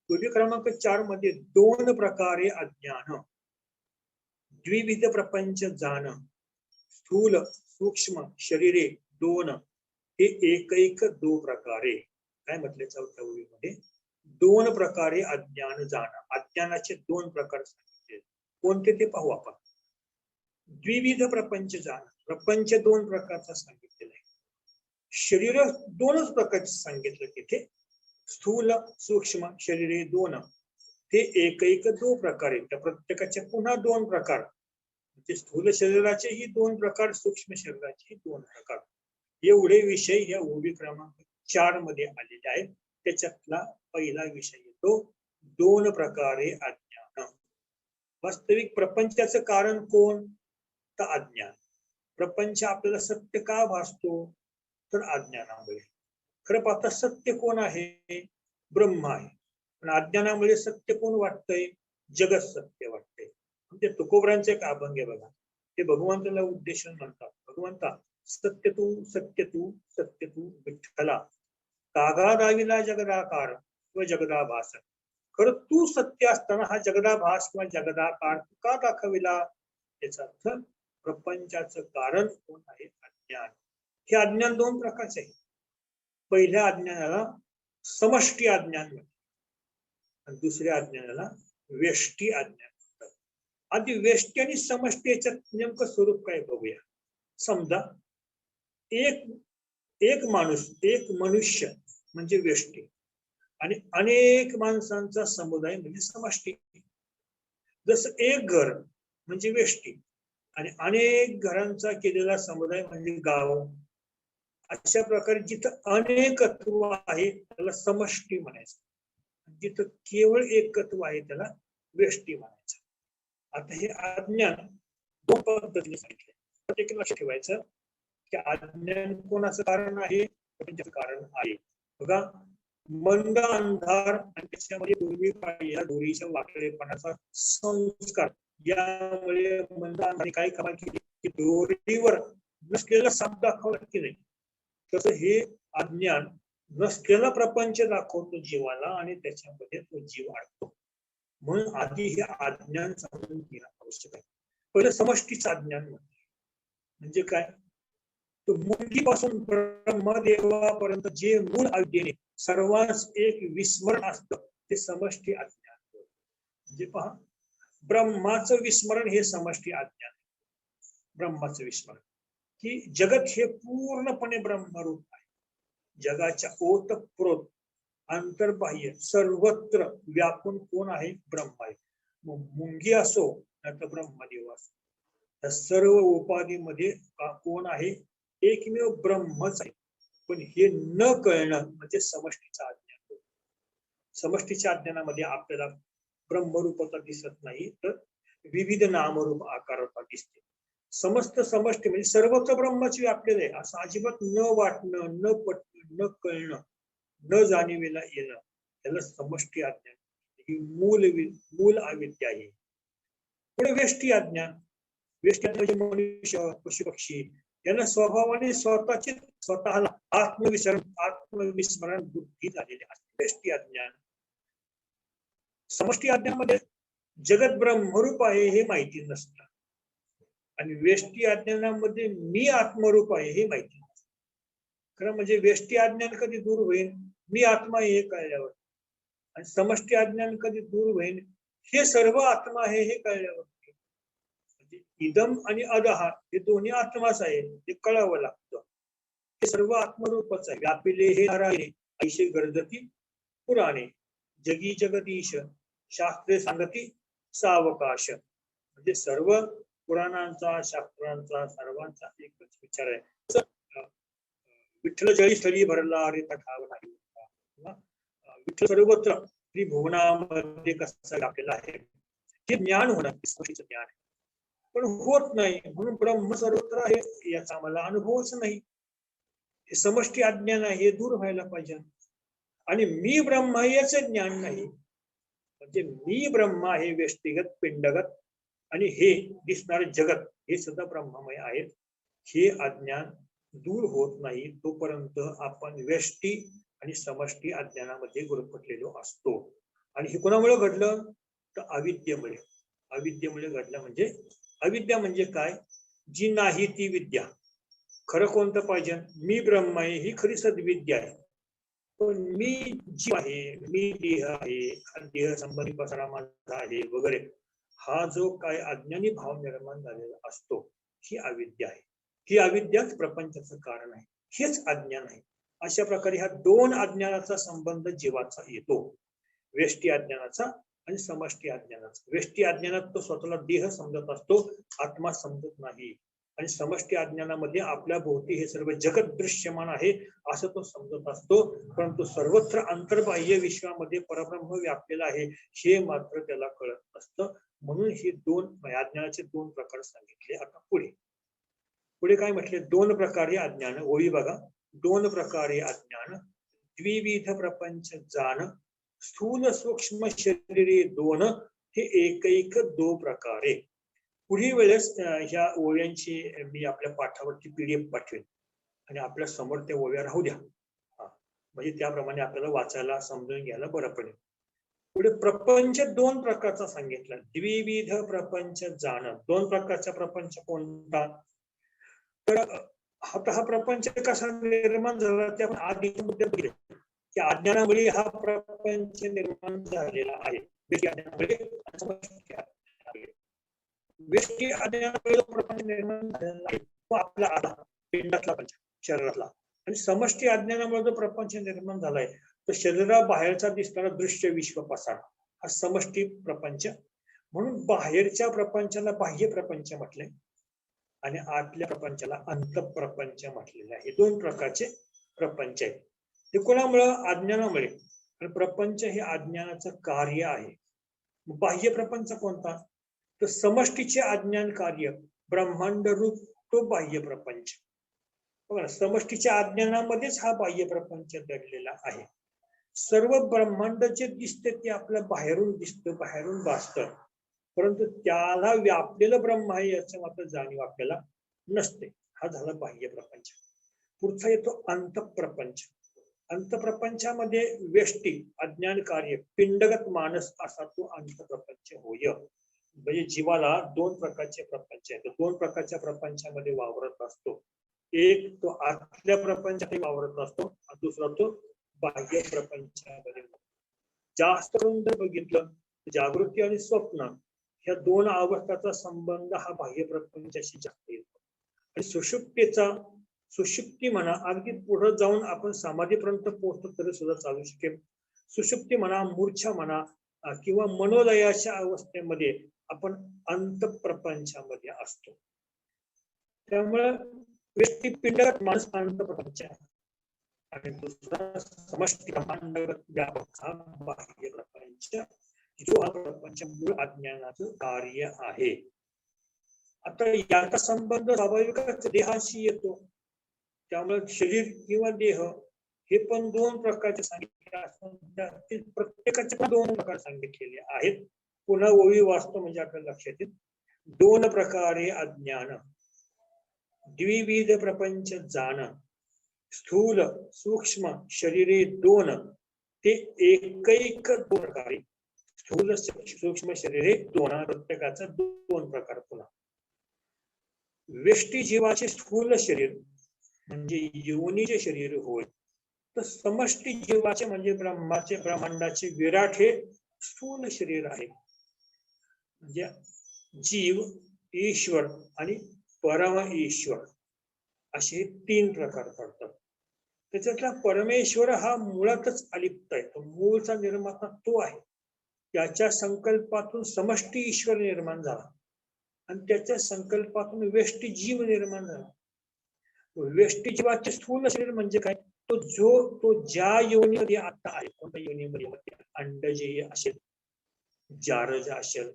ओवी क्रमांक 4 मध्ये 2 प्रकारे अज्ञान, द्विविध प्रपंच जाण, स्थूल सूक्ष्म शरीरे 2, हे एक 2 प्रकारे. काय म्हटले चौथ्या ओळीमध्ये? 2 प्रकारे अज्ञान जाणं. अज्ञानाचे 2 प्रकार सांगितले. कोणते ते पाहू आपण. द्विविध प्रपंच जाण, प्रपंच 2 प्रकारचा सांगितलेला आहे. शरीर 2च प्रकारचे सांगितलं तिथे, स्थूल सूक्ष्म शरीरे 2. ते एक दो प्रकार आहेत. त्या प्रत्येकाचे पुन्हा दोन प्रकार, म्हणजे स्थूल शरीराचेही दोन प्रकार, सूक्ष्म शरीराचे दोन प्रकार, एवढे विषय या ओबी क्रमांक 4 मध्ये आलेले आहेत. त्याच्यातला पहिला विषय येतो दोन प्रकारे अज्ञान. वास्तविक प्रपंचाचं कारण कोण? तर अज्ञान. प्रपंच आपल्याला सत्य का भासतो? तर अज्ञानामुळे. खरं पाहता सत्य कोण आहे? ब्रह्म आहे. पण अज्ञानामुळे सत्य कोण वाटतंय? जगत सत्य वाटतंय. म्हणजे तुकोबरांचे एक अभंग आहे बघा, ते भगवंताला उद्देशून म्हणतात. भगवंता सत्य तू सत्य तू सत्य तू विठ्ठला, कागा दाविला जगदाकार व जगदाभास. खरं तू सत्य असताना हा जगदाभास किंवा जगदाकार का दाखविला? याचा अर्थ प्रपंचाचं कारण कोण आहे? अज्ञान. हे अज्ञान दोन प्रकारचे आहे. पहिल्या अज्ञानाला समष्टी अज्ञान म्हणतात आणि दुसऱ्या अज्ञानाला व्यष्टी अज्ञान म्हणतात. आधी व्यष्टी आणि समष्टी याच्यात नेमकं स्वरूप काय बघूया. समजा एक माणूस, एक मनुष्य म्हणजे व्यष्टी आणि अनेक माणसांचा समुदाय म्हणजे समष्टी. जसं एक घर म्हणजे व्यष्टी आणि अनेक घरांचा केलेला समुदाय म्हणजे गाव. अशा प्रकारे जिथं अनेकत्व आहे त्याला समष्टी म्हणायचं, जिथं केवळ एकत्व आहे त्याला व्यष्टी म्हणायचं. आता हे अज्ञान दोन पद्धतीने सांगितले. प्रत्येक लक्ष ठेवायचं की अज्ञान कोणाचं कारण आहे? प्रपंचाचं कारण आहे. बघा, मंद अंधार आणि त्याच्यामध्ये दोन्ही पाळी, या दोरीच्या वाकडेपणाचा संस्कार, यामुळे मंद अंधाराने काय कमाल केली की दोरीवर नसलेला साप दाखवला की नाही, तसं हे अज्ञान नसलेला प्रपंच दाखवतो जीवाला आणि त्याच्यामध्ये तो जीव अडतो. म्हणून आधी हे अज्ञान समजून घेणं आवश्यक आहे. पहिलं समष्टीचं अज्ञान म्हणजे काय? तो मुंगीपासून ब्रह्मदेवापर्यंत जे मूळ अविद्येने सर्वांस एक विस्मरण असतं ते समष्टी अज्ञान. म्हणजे पहा, ब्रह्माचं विस्मरण हे समष्टी अज्ञान. ब्रह्माचं विस्मरण की जगत हे पूर्णपणे ब्रह्मरूप आहे. जगाच्या ओतप्रोत अंतर्बाह्य सर्वत्र व्यापून कोण आहे? ब्रह्म आहे. मुंगी असो नाही तर ब्रह्मदेव असो, त्या सर्व उपाधीमध्ये कोण आहे? एकमेव ब्रह्मच आहे. पण हे न कळणं म्हणजे समष्टीचा अज्ञान. समष्टीच्या अज्ञानामध्ये आपल्याला ब्रह्मरूपता दिसत नाही, तर विविध नामरूप आकारता दिसते. समस्त समष्टी म्हणजे सर्वत्र ब्रह्माची व्यापलेलं आहे असं अजिबात न वाटणं, न पटणं, न कळणं, न जाणीवेला येणं, त्याला समष्टी अज्ञान, ही मूल अविद्या आहे. पुढे व्यष्टी अज्ञान. व्यष्टी म्हणजे मनुष्य, पशु पक्षी यांना स्वभावाने स्वतःला आत्मविस्मरण बुद्धी झालेली असते. व्यष्टी अज्ञान. समष्टी अज्ञानामध्ये जगत ब्रह्मरूप आहे हे माहिती नसतं आणि व्यष्टी अज्ञानामध्ये मी आत्मरूप आहे हे माहिती नसतं. खरं म्हणजे व्यष्टी अज्ञान कधी दूर होईल? मी आत्मा हे कळल्यावर. आणि समष्टी अज्ञान कधी दूर होईल? हे सर्व आत्मा आहे हे कळल्यावर. म्हणजे इदम आणि अदहा हे दोन्ही आत्माच आहे हे कळावं लागतं. हे सर्व आत्मरूपच आहे. व्यापिले हे नारायणे ऐशे गरजती पुराणे, जगी जगदीश शास्त्रे सांगती सावकाश. म्हणजे सर्व पुराणांचा, शास्त्रांचा, सर्वांचा एकच विचार आहे. विठ्ठल जळी स्थळी भरला रे ठाव नाही. विठ्ठल सर्वत्र त्रिभुवनामध्ये कसं व्यापलेला आहे हे ज्ञान होणं समष्टीचं ज्ञान आहे. पण होत नाही, म्हणून ब्रह्म सर्वत्र आहे याचा आम्हाला अनुभवच नाही. हे समष्टी अज्ञान आहे, हे दूर व्हायला पाहिजे. आणि मी ब्रह्म याचं ज्ञान नाही, म्हणजे मी ब्रह्म हे व्यष्टिगत पिंडगत आणि हे दिसणारे जगत हे सुद्धा ब्रह्ममय आहेत. हे अज्ञान दूर होत नाही तोपर्यंत आपण व्यष्टी आणि समष्टी अज्ञानामध्ये गुरफटलेलो असतो. आणि हे कोणामुळे घडलं? तर अविद्येमुळे. अविद्येमुळे घडलं. म्हणजे अविद्या म्हणजे काय? जी नाही ती विद्या. खरं कोणतं पाहिजे? मी ब्रह्म आहे ही खरी सद्विद्या आहे. पण मी जीव आहे, मी देह आहे, देह संबंधी पसारा माझा आहे वगैरे, हा जो काय अज्ञानी भाव निर्माण झालेला असतो ही अविद्या आहे. ही अविद्याच प्रपंचाचं कारण आहे. हेच अज्ञान आहे. अशा प्रकारे ह्या दोन अज्ञानाचा संबंध जीवाचा येतो, व्यष्टी अज्ञानाचा आणि समष्टी अज्ञानाचं. व्यष्टी अज्ञानात तो स्वतःला देह समजत असतो, आत्मा समजत नाही. आणि समष्टी अज्ञानामध्ये आपल्या भोवती हे सर्व जगत दृश्यमान आहे असं तो समजत असतो, परंतु सर्वत्र अंतर्बाह्य विश्वामध्ये परब्रह्म व्यापलेला आहे हे मात्र त्याला कळत नसतं. म्हणून हे अज्ञानाचे दोन प्रकार सांगितले. आता पुढे काय म्हटले? दोन प्रकारे अज्ञान. ओळी बघा. दोन प्रकारे अज्ञान, द्विविध प्रपंच जाण, स्थूल सूक्ष्म शरीरे दोन, हे एक दो प्रकारे. पुढील वेळेस ह्या ओव्यांची मी आपल्या पाठावरती PDF पाठवेन आणि आपल्या समोर त्या ओव्या राहू द्या, म्हणजे त्याप्रमाणे आपल्याला वाचायला समजून घ्यायला बरं पडेल. पुढे प्रपंच दोन प्रकारचा सांगितला. द्विविध प्रपंच जाण. दोन प्रकारचा प्रपंच कोणता? तर आता हा प्रपंच कसा निर्माण झाला ते आपण आधी मुद्दे बघितले की अज्ञानामुळे हा प्रपंच निर्माण झालेला आहे. व्यष्टी अज्ञानामुळे प्रपंच निर्माण झालेला आहे तो आपला आला पिंडातला पंच, शरीरातला. आणि समष्टी अज्ञानामुळे जो प्रपंच निर्माण झालाय तो शरीराबाहेरचा दिसणारा दृश्य विश्व पसारा, हा समष्टी प्रपंच. म्हणून बाहेरच्या प्रपंचाला बाह्य प्रपंच म्हटले आणि आतल्या प्रपंचाला अंतःप्रपंच म्हटलेले आहे. दोन प्रकारचे प्रपंच आहेत. ते कोणामुळं? अज्ञानामुळे. आणि प्रपंच हे अज्ञानाचं कार्य आहे. बाह्य प्रपंच कोणता? तर समष्टीचे अज्ञान कार्य ब्रह्मांड रूप तो बाह्य प्रपंच. बघा, समष्टीच्या अज्ञानामध्येच हा बाह्य प्रपंच दडलेला आहे. सर्व ब्रह्मांड जे दिसते ते आपल्या बाहेरून दिसतं, बाहेरून भासतं, परंतु त्याला व्यापलेलं ब्रह्म आहे याचं मात्र जाणीव आपल्याला नसते. हा झाला बाह्य प्रपंच. पुढचा येतो अंतःप्रपंच. अंतःप्रपंचामध्ये व्यष्टी अज्ञान कार्य पिंडगत मानस असा तो अंतःप्रपंच होय. म्हणजे जीवाला दोन प्रकारचे प्रपंच आहेत. दोन प्रकारच्या प्रपंचामध्ये वावरत असतो. एक तो आतल्या प्रपंचात वावरत असतो, दुसरा तो बाह्य प्रपंचामध्ये. जास्त करून जर बघितलं जागृती आणि स्वप्न ह्या दोन अवस्थाचा संबंध हा बाह्य प्रपंचाशी जास्त येतो. आणि सुषुप्ती म्हणा, अगदी पुढे जाऊन आपण समाधीपर्यंत पोहोचतो तरी सुद्धा चालू शकेल. सुषुप्ती म्हणा, मूर्छा म्हणा किंवा मनोलयाच्या अवस्थेमध्ये आपण अंतःप्रपंचामध्ये असतो. त्यामुळे व्यक्ती पिंडगत मानस अंतःप्रपंच आणि दुसरा समष्टी ब्रह्मांडगत व्यापक हा बाह्य प्रपंच, जो हा प्रपंच मूळ अज्ञानाचं कार्य आहे. आता याचा संबंध स्वाभाविकच देहाशी येतो. त्यामुळे शरीर किंवा देह हे पण दोन प्रकारचे सांगितले असतात. प्रत्येकाचे पण दोन प्रकार सांगितलेले आहेत. पुन्हा ओळी वास्तव म्हणजे आपल्या लक्षात येईल. दोन प्रकारे अज्ञान, द्विविध प्रपंच जाण, स्थूल सूक्ष्म शरीरे दोन, ते एक दोन प्रकारे. स्थूल सूक्ष्म शरीरे दोन, प्रत्येकाचा दोन प्रकार. पुन्हा व्यष्टी जीवाचे स्थूल शरीर म्हणजे योनीचे शरीर होय, तर समष्टी जीवाचे म्हणजे ब्रह्मांडाचे विराट हे स्थूल शरीर आहे. म्हणजे जीव, ईश्वर आणि परम ईश्वर असे तीन प्रकार पडतात. त्याच्यातला परमेश्वर हा मुळातच अलिप्त आहे. तो मूळचा निर्माता तो आहे. त्याच्या संकल्पातून समष्टी ईश्वर निर्माण झाला आणि त्याच्या संकल्पातून व्यष्टी जीव निर्माण झाला. व्यष्टी जीवाचे स्थूल शरीर म्हणजे काय? तो ज्या योनीमध्ये आता आहे, कोणत्या योनीमध्ये, अंडजीय असेल, जारज असेल,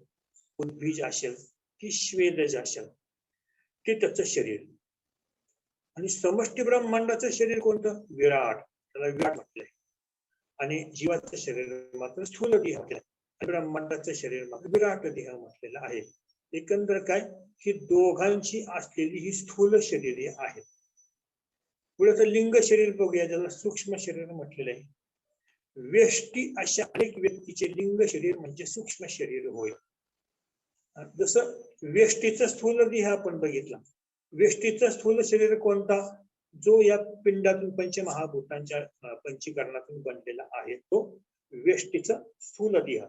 उद्भिज असेल की श्वेदज असेल, ते त्याचं शरीर. आणि समष्टी ब्रह्मांडाचं शरीर कोणतं? विराट, त्याला विराट म्हटलंय. आणि जीवाचं शरीर मात्र स्थूल देह म्हटलंय, ब्रह्मांडाचं शरीर मात्र विराट देह म्हटलेलं आहे. एकंदर काय, ही दोघांची असलेली ही स्थूल शरीरे आहेत. पुढे लिंग शरीर बघूया, ज्याला सूक्ष्म शरीर म्हटलेलं आहे. व्यष्टी अशा अनेक व्यक्तीचे लिंग शरीर म्हणजे सूक्ष्म शरीर होय. जसं व्यष्टीचा स्थूल देह आपण बघितला. व्यष्टीचा स्थूल शरीर कोणता? जो या पिंडातून पंचमहाभूतांच्या पंचीकरणातून बनलेला आहे, तो व्यष्टीचा स्थूल देह.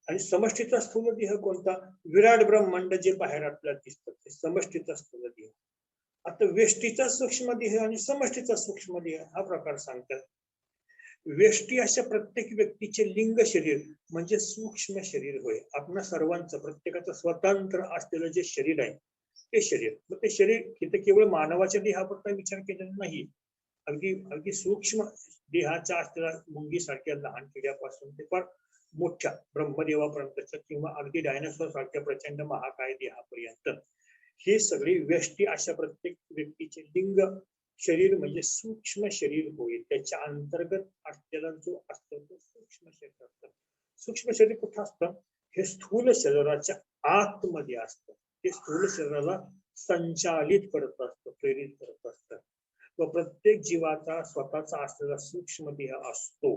आणि समष्टीचा स्थूल देह कोणता? विराट ब्रह्मांड जे बाहेर आपल्याला दिसतं ते समष्टीचा स्थूल देह. आता व्यष्टीचा सूक्ष्म देह आणि समष्टीचा सूक्ष्म देह हा प्रकार सांगतात. व्यष्टी अशा प्रत्येक व्यक्तीचे लिंग शरीर म्हणजे सूक्ष्म शरीर होय. आपणा सर्वांचं प्रत्येकाचं स्वतंत्र असलेलं जे शरीर आहे ते शरीर, मग ते शरीर इथे केवळ मानवाच्या देहापुरता विचार केलेला नाही. अगदी अगदी सूक्ष्म देहाच्या असलेल्या मुंगीसारख्या लहान किड्यापासून ते फार मोठ्या ब्रह्मदेवापर्यंतच्या किंवा अगदी डायनासोर सारख्या प्रचंड महाकाय देहापर्यंत हे सगळे व्यष्टी अशा प्रत्येक व्यक्तीचे लिंग शरीर म्हणजे सूक्ष्म शरीर होईल. त्याच्या अंतर्गत असलेला जो असतो तो सूक्ष्म शरीर असतं. सूक्ष्म शरीर कुठं असतं? हे स्थूल शरीराच्या आतमध्ये असतं. ते स्थूल शरीराला संचालित करत असतं, प्रेरित करत असतं. व प्रत्येक जीवाचा स्वतःचा असलेला सूक्ष्म देह असतो.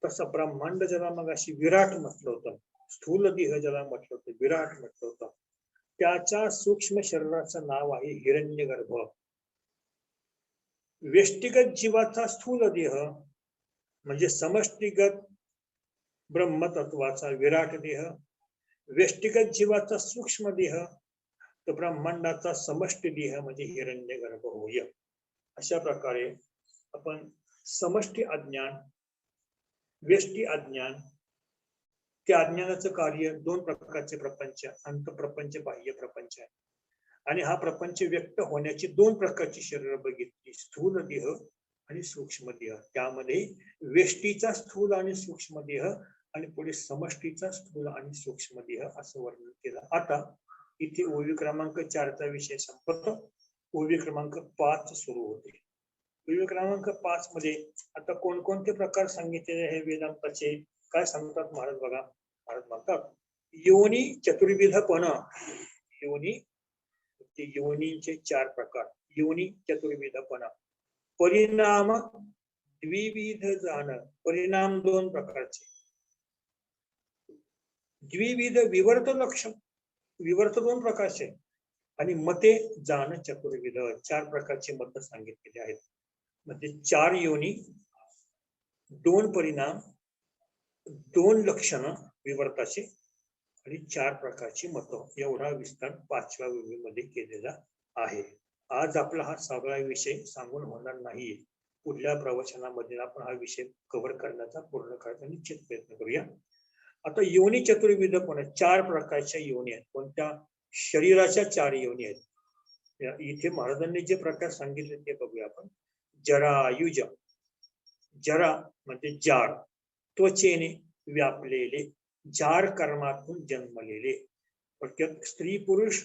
तसं ब्रह्मांड ज्याला मग अशी विराट म्हटलं होतं, स्थूल देह ज्याला म्हटलं होतं, विराट म्हटलं होतं, त्याच्या सूक्ष्म शरीराचं नाव आहे हिरण्यगर्भ. व्यष्टिगत जीवाचा स्थूल देह म्हणजे समष्टिगत ब्रह्मतत्वाचा विराट देह, व्यष्टिगत जीवाचा सूक्ष्म देह तर ब्रह्मांडाचा समष्टी देह म्हणजे हिरण्यगर्भ होय. अशा प्रकारे आपण समष्टी अज्ञान, व्यष्टी अज्ञान, त्या अज्ञानाचं कार्य दोन प्रकारचे प्रपंच, अंतप्रपंच, बाह्य प्रपंच आहे. आणि हा प्रपंच व्यक्त होण्याची दोन प्रकारची शरीर बघितली, स्थूल देह आणि सूक्ष्म देह. त्यामध्ये व्यष्टीचा स्थूल आणि सूक्ष्म देह आणि पुढे समष्टीचा स्थूल आणि सूक्ष्म देह असं वर्णन केलं. आता इथे ओवी क्रमांक 4चा विषय संपतो. ओवी क्रमांक 5 सुरू होते. ओवी क्रमांक 5 मध्ये आता कोणकोणते प्रकार सांगितलेले आहे वेदांताचे, काय सांगतात महाराज बघा. महाराज म्हणतात योनी चतुर्विधपण. योनी, योनींचे 4 प्रकार. योनी चतुर्विधपणा, परिणाम द्विविध जाण, परिणाम 2 प्रकारचे, द्विविध विवर्त लक्षण, विवर्त 2 प्रकारचे आणि मते जाण चतुर्विध, 4 प्रकारचे मत सांगितलेले आहेत. म्हणजे 4 योनी, 2 परिणाम, 2 लक्षण विवर्ताचे आणि 4 प्रकारची मत, एवढा विस्तार 5व्या ओवीमध्ये केलेला आहे. आज आपला हा सगळा विषय सांगून होणार नाहीये. पुढल्या प्रवचनामध्ये आपण हा विषय कव्हर करण्याचा, पूर्ण करण्याचा निश्चित प्रयत्न करूया. आता योनी चतुर्विध पण 4 प्रकारच्या योनी आहेत. कोणत्या? शरीराच्या 4 योनी आहेत. इथे महाराजांनी जे प्रकार सांगितले ते बघूया आपण. जरायुज, जरा म्हणजे जार, त्वचेने व्यापलेले, जार कर्मातून जन्मलेले, स्त्री पुरुष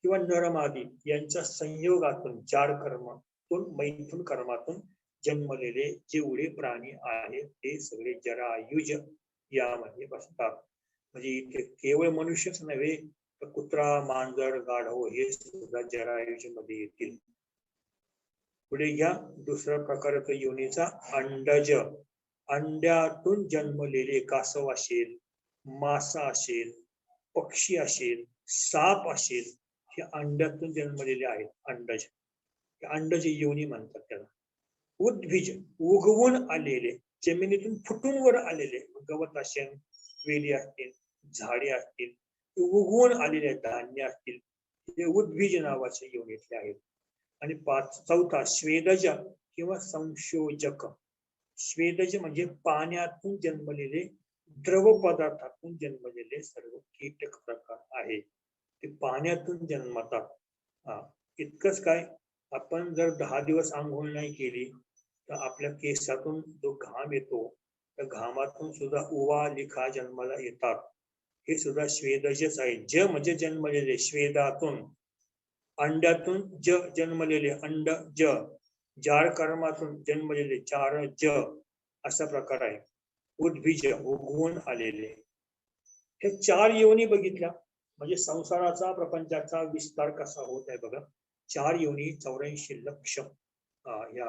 किंवा नरमादी यांच्या संयोगातून, जार कर्मातून, मैथुन कर्मातून जन्मलेले जेवढे प्राणी आहेत ते सगळे जरायुज यामध्ये बसतात. म्हणजे इथे केवळ मनुष्यच नव्हे तर कुत्रा, मांजर, गाढव हे सुद्धा जरायुज मध्ये येतील. पुढे घ्या दुसरा प्रकार होतो योनीचा अंडज. अंड्यातून जन्मलेले, कासव असेल, मासा असेल, पक्षी असेल, साप असेल, हे अंड्यातून जन्मलेले आहेत, अंडज. अंडज योनी म्हणतात त्याला. उद्भिज, उगवून आलेले, जमिनीतून फुटून वर आलेले, गवत असेल, वेली असतील, झाडे असतील, उगवून आलेले धान्य असतील, हे उद्भिज नावाचे योनीतले आहेत. आणि 4था स्वेदज किंवा संशोजक. स्वेदज म्हणजे पाण्यातून जन्मलेले, द्रव पदार्थातून जन्मलेले सर्व कीटक प्रकार आहे, ते पाण्यातून जन्मतात. इतकंच काय, आपण जर 10 दिवस आंघोळ नाही केली तर आपल्या केसातून जो घाम येतो त्या घामातून सुद्धा उवा लिखा जन्माला येतात. हे सुद्धा स्वेदजच आहे. ज म्हणजे जन्मलेले, स्वेदातून. अंड्यातून ज जन्मलेले, अंड ज. जार कर्मातून जन्मलेले, चार ज असा प्रकार आहे. उद्भिज, उगवून आलेले. हे 4 योनी बघितल्या म्हणजे संसाराचा, प्रपंचाचा विस्तार कसा होत आहे बघा. 4 योनी 84 लक्ष. या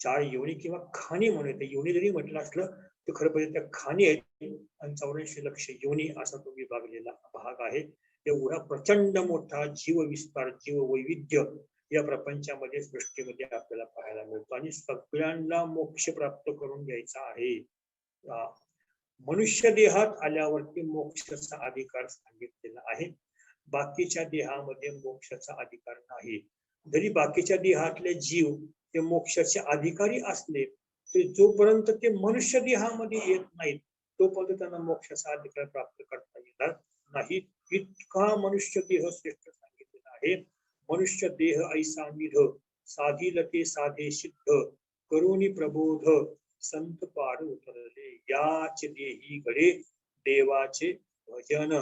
4 योनी किंवा खाणी म्हणून येते. योनी जरी म्हटलं असलं तर खरं पाहिजे त्या खाणी आहेत आणि 84 लक्ष योनी असा तो विभागलेला भाग आहे. एवढा प्रचंड मोठा जीव विस्तार, जीव वैविध्य या प्रपंचामध्ये, सृष्टीमध्ये आपल्याला पाहायला मिळतो. आणि सगळ्यांना मोक्ष प्राप्त करून घ्यायचा आहे. मनुष्य देहात आल्यावरती मोक्षाचा अधिकार सांगितलेला आहे. बाकीच्या देहामध्ये मोक्षाचा अधिकार नाही. जरी बाकीच्या देहातले जीव हे मोक्षाचे अधिकारी असले ते जोपर्यंत ते मनुष्य देहामध्ये येत नाहीत तोपर्यंत त्यांना मोक्षाचा अधिकार प्राप्त करता येणार नाही. इतका मनुष्य देह श्रेष्ठ सांगितलेला आहे. मनुष्य देह ऐसा निध साधिल ते साधे सिद्ध करुणी प्रबोध संत पाड उतरले. याच देही घडे देवाचे भजन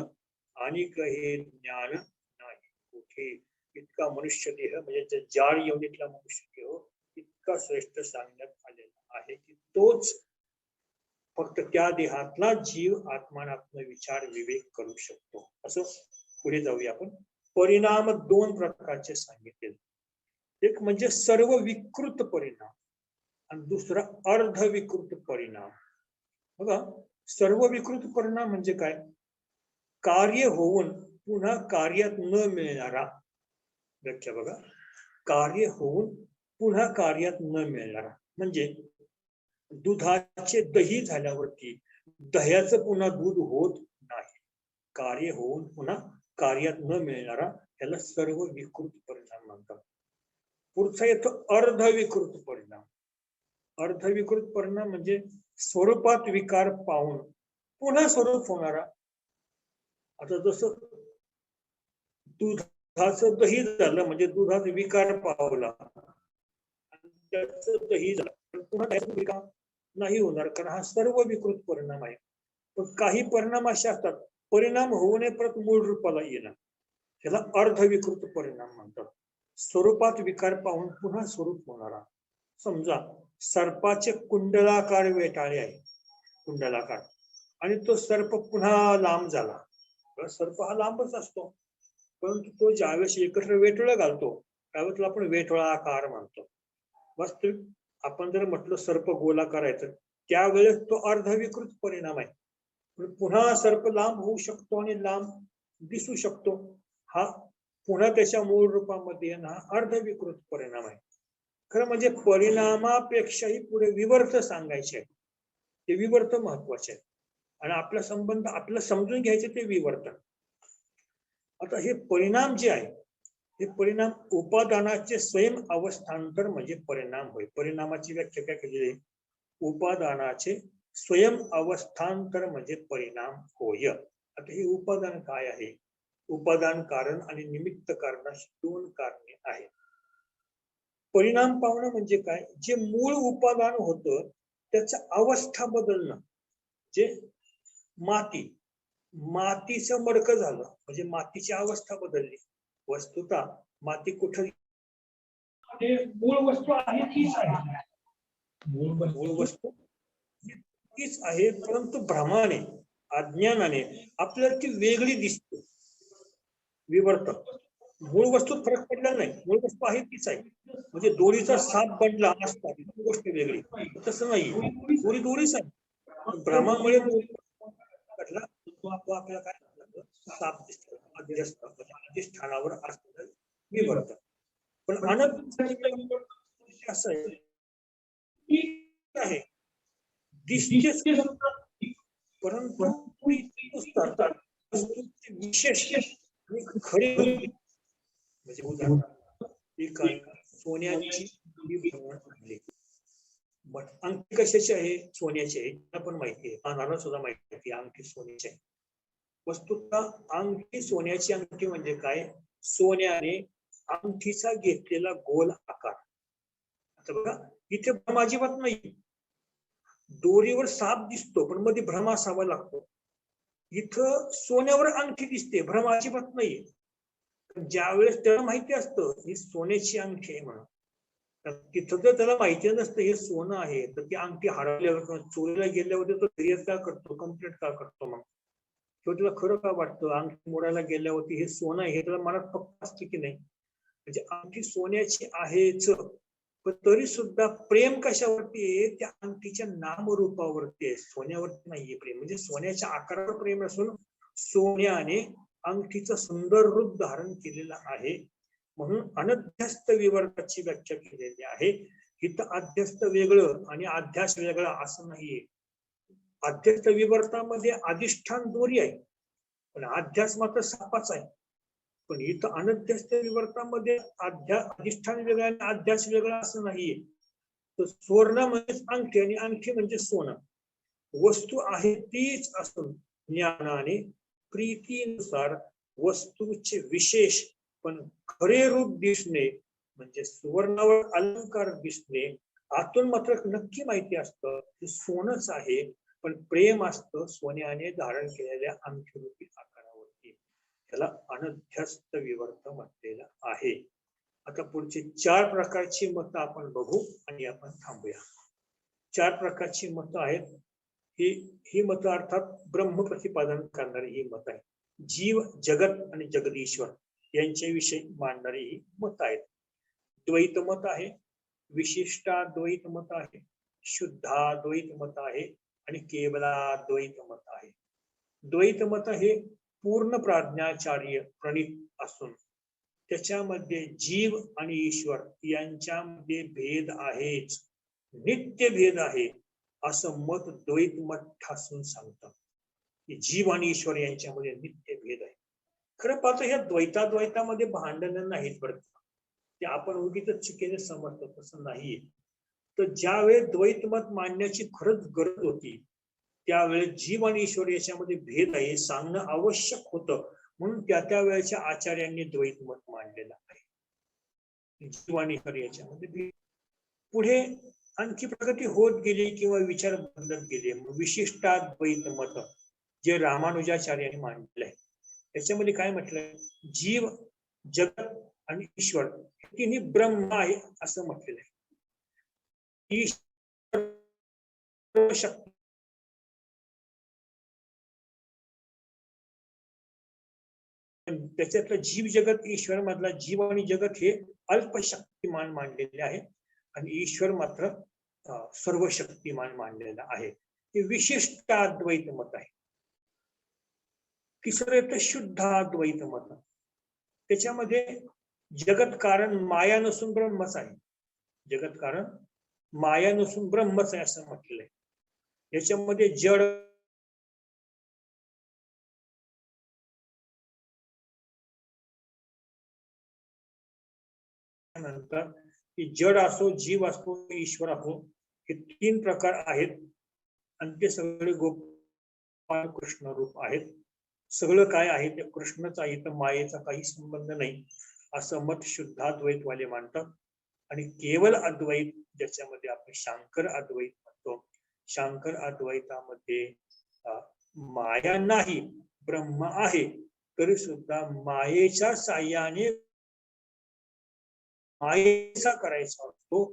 आणि कहे ज्ञान नाही कुठे. इतका मनुष्य देह म्हणजे जाड योनीतला मनुष्य देह इतका श्रेष्ठ सांगण्यात आलेला आहे की तोच फक्त त्या देहातला जीव आत्मानात्म विचार विवेक करू शकतो. असं पुढे जाऊया आपण. परिणाम दोन प्रकारचे सांगितले. एक म्हणजे सर्व विकृत परिणाम आणि दुसरा अर्धविकृत परिणाम. बघा, सर्व विकृत परिणाम म्हणजे काय? कार्य होऊन पुन्हा कार्यात न मिळणारा. व्याख्या बघा, कार्य होऊन पुन्हा कार्यात न मिळणारा म्हणजे दुधाचे दही झाल्यावरती दह्याचं पुन्हा दूध होत नाही. कार्य होऊन पुन्हा कार्यात न मिळणारा त्याला सर्व विकृत परिणाम म्हणतात. पुढचा येतो अर्धविकृत परिणाम. अर्धविकृत परिणाम म्हणजे स्वरूपात विकार पाहून पुन्हा स्वरूप होणारा. आता जसं दुधाचं दही झालं म्हणजे दुधात विकार पावला त्याचं दही झालं पुन्हा त्याचा विकार नाही होणार कारण हा सर्व विकृत परिणाम आहे. पण काही परिणाम असे असतात परिणाम होऊ नये परत मूळ रूपाला येणार त्याला अर्धविकृत परिणाम म्हणतात. स्वरूपात विकार पाहून पुन्हा स्वरूप होणारा. समजा सर्पाचे कुंडलाकार वेटाळे आहे, कुंडलाकार, आणि तो सर्प पुन्हा लांब झाला. सर्प हा लांबच असतो परंतु तो ज्यावेळेस एकत्र वेटोळा घालतो त्यावेळेस आपण वेटोळा आकार म्हणतो. वास्तविक आपण जर म्हटलं सर्प गोलाकार आहे तर त्यावेळेस तो अर्धविकृत परिणाम आहे. पुन्हा सर्प लांब होऊ शकतो आणि लांब दिसू शकतो. हा पुन्हा त्याच्या मूळ रूपामध्ये हा अर्धविकृत परिणाम आहे. खरं म्हणजे परिणामापेक्षाही पुढे विवर्त सांगायचे आहे. ते विवर्त महत्वाचे आहे आणि आपला संबंध आपलं समजून घ्यायचे ते विवर्तन. आता हे परिणाम जे आहे हे परिणाम उपादानाचे स्वयं अवस्थांतर म्हणजे परिणाम होय. परिणामाची व्याख्या काय केलेली आहे? उपादानाचे स्वयं अवस्थांतर म्हणजे परिणाम होय. आता हे उपादान काय आहे? उपादान कारण आणि निमित्त कारण अशी दोन कारणे आहेत. परिणाम पावणं म्हणजे काय? जे मूळ उपादान होतं त्याच्या अवस्था बदलणं. जे मातीचं मडकं झालं म्हणजे मातीची अवस्था बदलली. वस्तुता माती कुठे मूळ वस्तू आहे तीच आहे. मूळ वस्तू तीच आहे परंतु भ्रमाने अज्ञानाने आपल्याला ती वेगळी दिसते. विवर्तन. मूळ वस्तूत फरक पडलेला नाही. मूळ वस्तू आहे तीच आहे. म्हणजे दोरीचा साप बनला असता गोष्ट वेगळी. तसं नाही, दोरी दोरीच आहे. भ्रमामुळे आपल्याला काय साप दिसतो. अधिष्ठानावर असलेलं विवर्तन. पण अनंत असं आहे दिसते परंतु विशेष खरी म्हणजे उदाहरण सोन्याची अंगठी कशाची आहे? सोन्याची आहे. आपण माहिती आहे, कानाला सुद्धा माहिती आहे अंगठी सोन्याची आहे. वस्तुतः अंगठी सोन्याची अंगठी म्हणजे काय? सोन्याने अंगठीचा घेतलेला गोल आकार. आता बघा इथे भ्रम अजिबात नाही. दोरीवर साप दिसतो पण मध्ये भ्रम असावा लागतो. इथं सोन्यावर अंगठी दिसते, भ्रम अजिबात नाही. ज्या वेळेस त्याला माहिती असतं ही सोन्याची अंगठी आहे म्हणून, तिथं जर त्याला माहिती नसतं हे सोनं आहे तर ती अंगठी हरवल्यावर चोरीला गेल्यावर तो धैर्य का करतो, कंप्लेंट का करतो? मग किंवा तुला खरं का वाटतं अंगठी मोडायला गेल्यावरती हे सोनं आहे हे त्याला मनात पक्क असते की नाही? म्हणजे अंगठी सोन्याची आहेच पण तरी सुद्धा प्रेम कशावरती आहे? त्या अंगठीच्या नामरूपावरती आहे, सोन्यावरती नाहीये प्रेम. म्हणजे सोन्याच्या आकारावर प्रेम असून सोन्याने अंगठीचं सुंदर रूप धारण केलेलं आहे म्हणून अनध्यस्त विवर्ताची व्याख्या केलेली आहे. इथं अध्यस्त वेगळं आणि अध्यास वेगळा असं नाहीये. अध्यस्त विवर्तामध्ये अधिष्ठान दोरी आहे पण अध्यास मात्र सापाच आहे. पण इथं अनध्यस्त विवर्तामध्ये अधिष्ठान वेगळं आणि अध्यास वेगळा असं नाहीये. तर सुवर्ण म्हणजे अंगठी आणि अंगठी म्हणजे सोनं. वस्तू आहे तीच असून ज्ञानाने प्रीतीनुसार वस्तूचे विशेष पण खरे रूप दिसणे म्हणजे सुवर्णावर अलंकार दिसणे. आतून मात्र नक्की माहिती असतं की सोनच आहे, पण प्रेम असतं सोन्याने धारण केलेल्या अंगठीरूपी आकारावरती. त्याला अनध्यस्त विवर्त म्हटलेलं आहे. आता पुढची 4 प्रकारची मतं आपण बघू आणि आपण थांबूया. 4 प्रकारची मतं आहेत. ही मतं अर्थात ब्रह्म प्रतिपादन करणारी ही मत आहे. जीव, जगत आणि जगदीश्वर यांच्याविषयी मांडणारी ही मत आहेत. द्वैत मत आहे, विशिष्टाद्वैत मत आहे, शुद्धाद्वैत मत आहे आणि केवलाद्वैत मत आहे. द्वैत मत हे पूर्ण प्राज्ञाचार्य प्रणीत असून त्याच्यामध्ये जीव आणि ईश्वर यांच्यामध्ये भेद आहेच, नित्य भेद आहे असं मत द्वैत मत ठासून सांगतं की जीव आणि ईश्वर यांच्यामध्ये नित्य भेद आहे. खरं पाहतो ह्या द्वैताद्वैतामध्ये भांडण नाहीत बरं, ते आपण उगीच चुकीने समजतो, तसं नाहीये. तर ज्यावेळेस द्वैत मत मांडण्याची खरंच गरज होती त्यावेळेस जीव आणि ईश्वर याच्यामध्ये भेद आहे सांगणं आवश्यक होतं, म्हणून त्या वेळेच्या आचार्यांनी द्वैत मत मांडलेलं आहे. जीव आणि ईश्वर याच्यामध्ये भेद. पुढे आणखी प्रगती होत गेली किंवा विचार बदलत गेले. विशिष्टाद्वैत मत जे रामानुजाचार्यांनी मांडलेलं आहे त्याच्यामध्ये काय म्हटलंय, जीव, जगत आणि ईश्वर हे तिन्ही ब्रह्म आहे असं म्हटलेलं आहे. ईश्वर शक्ती त्याच्यातलं जीव जगत ईश्वर मधला जीव आणि जगत हे अल्पशक्तिमान मानलेले आहे आणि ईश्वर मात्र सर्व शक्तिमान मानलेला आहे. हे विशिष्ट अद्वैत मत आहे. तिसरं येतं शुद्ध अद्वैत मत. त्याच्यामध्ये जगत कारण माया नसून ब्रह्मच आहे. जगत कारण माया नसून ब्रह्मच आहे असं म्हटलेलं आहे. याच्यामध्ये जड नंतर की जड असो, जीव असो, ईश्वर असो, हे 3 प्रकार आहेत आणि ते सगळे गोपाळ कृष्ण रूप आहेत. सगळं काय आहे ते कृष्णच आहे, तर मायेचा काही संबंध नाही असं मत शुद्धाद्वैत वाले मानतात. आणि केवल अद्वैत ज्याच्यामध्ये आपण शांकर अद्वैत म्हणतो, शांकर अद्वैतामध्ये माया नाही, ब्रह्म आहे, तरी सुद्धा मायेच्या साह्याने मायेचा करायचा असतो,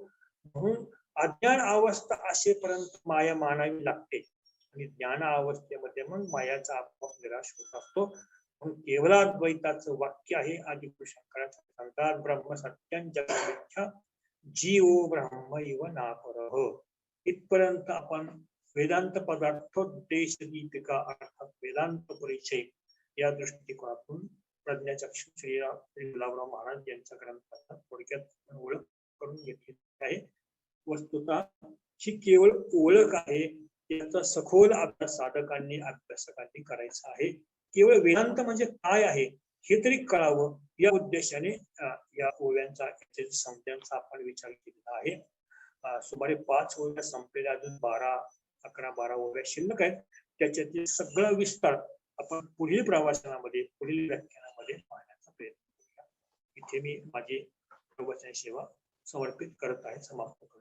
म्हणून अज्ञान अवस्था असेपर्यंत माया मानावी लागते आणि ज्ञान अवस्थेमध्ये मग मायाचा आपोआप निराश होत असतो. म्हणून केवलाद्वैताचं वाक्य आहे आदिगुरु शंकराचं सांगतात, ब्रह्म सत्यं जगत् मिथ्या जीवो ब्रह्म इव नापरः. इथपर्यंत आपण वेदांत पदार्थोपदेश दीपिका अर्थात वेदांत परिचय या दृष्टिकोनातून प्रज्ञाचक्षु श्री गुलाबराव महाराज यांच्या ग्रंथाचा थोडक्यात ओळख करून घेतली आहे. वस्तुतः ही केवळ ओळख आहे, याचा सखोल अभ्यास साधकांनी अभ्यासकांनी करायचा आहे. केवळ वेदांत म्हणजे काय आहे हे तरी कळावं या उद्देशाने या ओव्यांचा संज्ञांचा आपण विचार केलेला आहे. सुमारे 5 ओव्या संपलेल्या, अजून 11-12 ओव्या शिल्लक आहेत. त्याच्यातील सगळा विस्तार आपण पुढील प्रवाचनामध्ये, पुढील व्याख्यानामध्ये पाहण्याचा प्रयत्न करूया. इथे मी माझी प्रवचन सेवा समर्पित करत आहे, समाप्त करत आहे.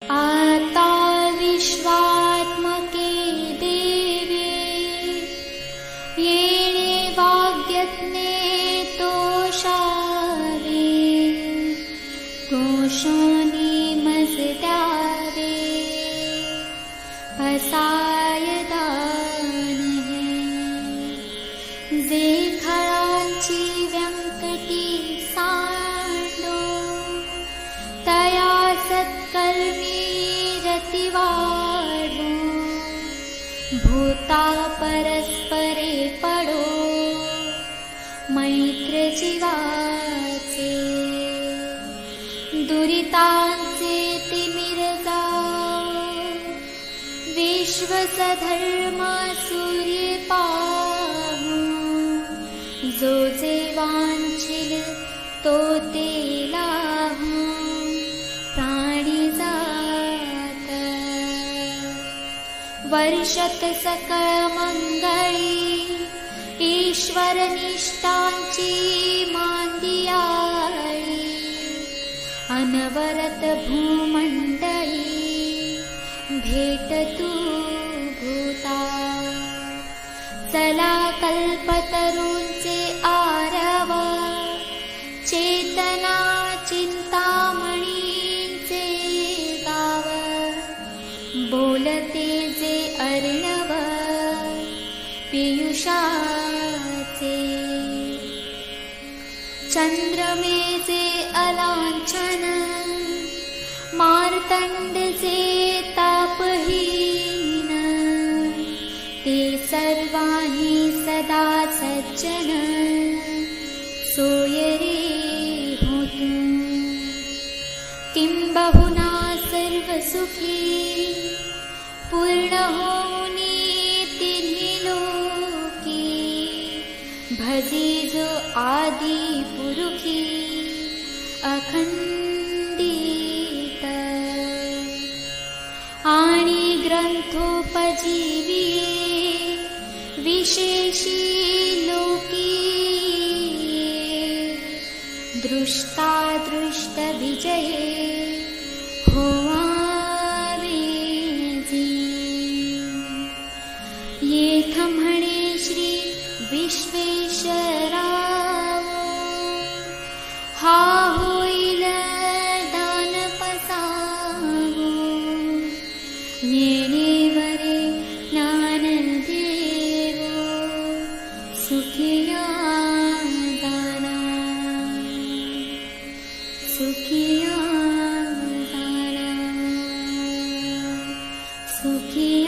आता विश्वात्मके देवी येणे वाग्यज्ञे तोषावे तोषानी मजद्यावे असाय दान जे खळांची व्यंकटी सांडो तया सत्कर्मी रतिवाडो भूता परस्परे पडो मैत्र जीवाचे दुरितांचे तिमिर जाओ विश्वसधर्म सूर्य पाहू जो जे वांछिल तो ते लाभो प्राणी जा वर्षत सकळ मंगळी ईश्वर निष्ठांची मांदियाळी अनवरत भूमंडळी भेट तू भूता चला कल्पतरूंचे आरव चेतना चिंतामणींचे गाव बोलते जे अर्णव पियुषाचे चंद्रमेचे अलांछन मार्तंडचे तापहीन ते सर्वांही सदा सज्जन सोयरे होतु किंबहुना सर्व सुखी पूर्ण होनी तिन्ही लोकी भजी जो आदि पुरुखी अखंडित आणि ग्रंथोपजीवी विशेषी लोकी दृष्टा दृष्ट विजये होवावेजी येथ म्हणे श्री विश्वेश्वराव हा होईल दान पसावो येणेवरे ज्ञानदेवो सुखिया दाना सुखिया दाना सुखिया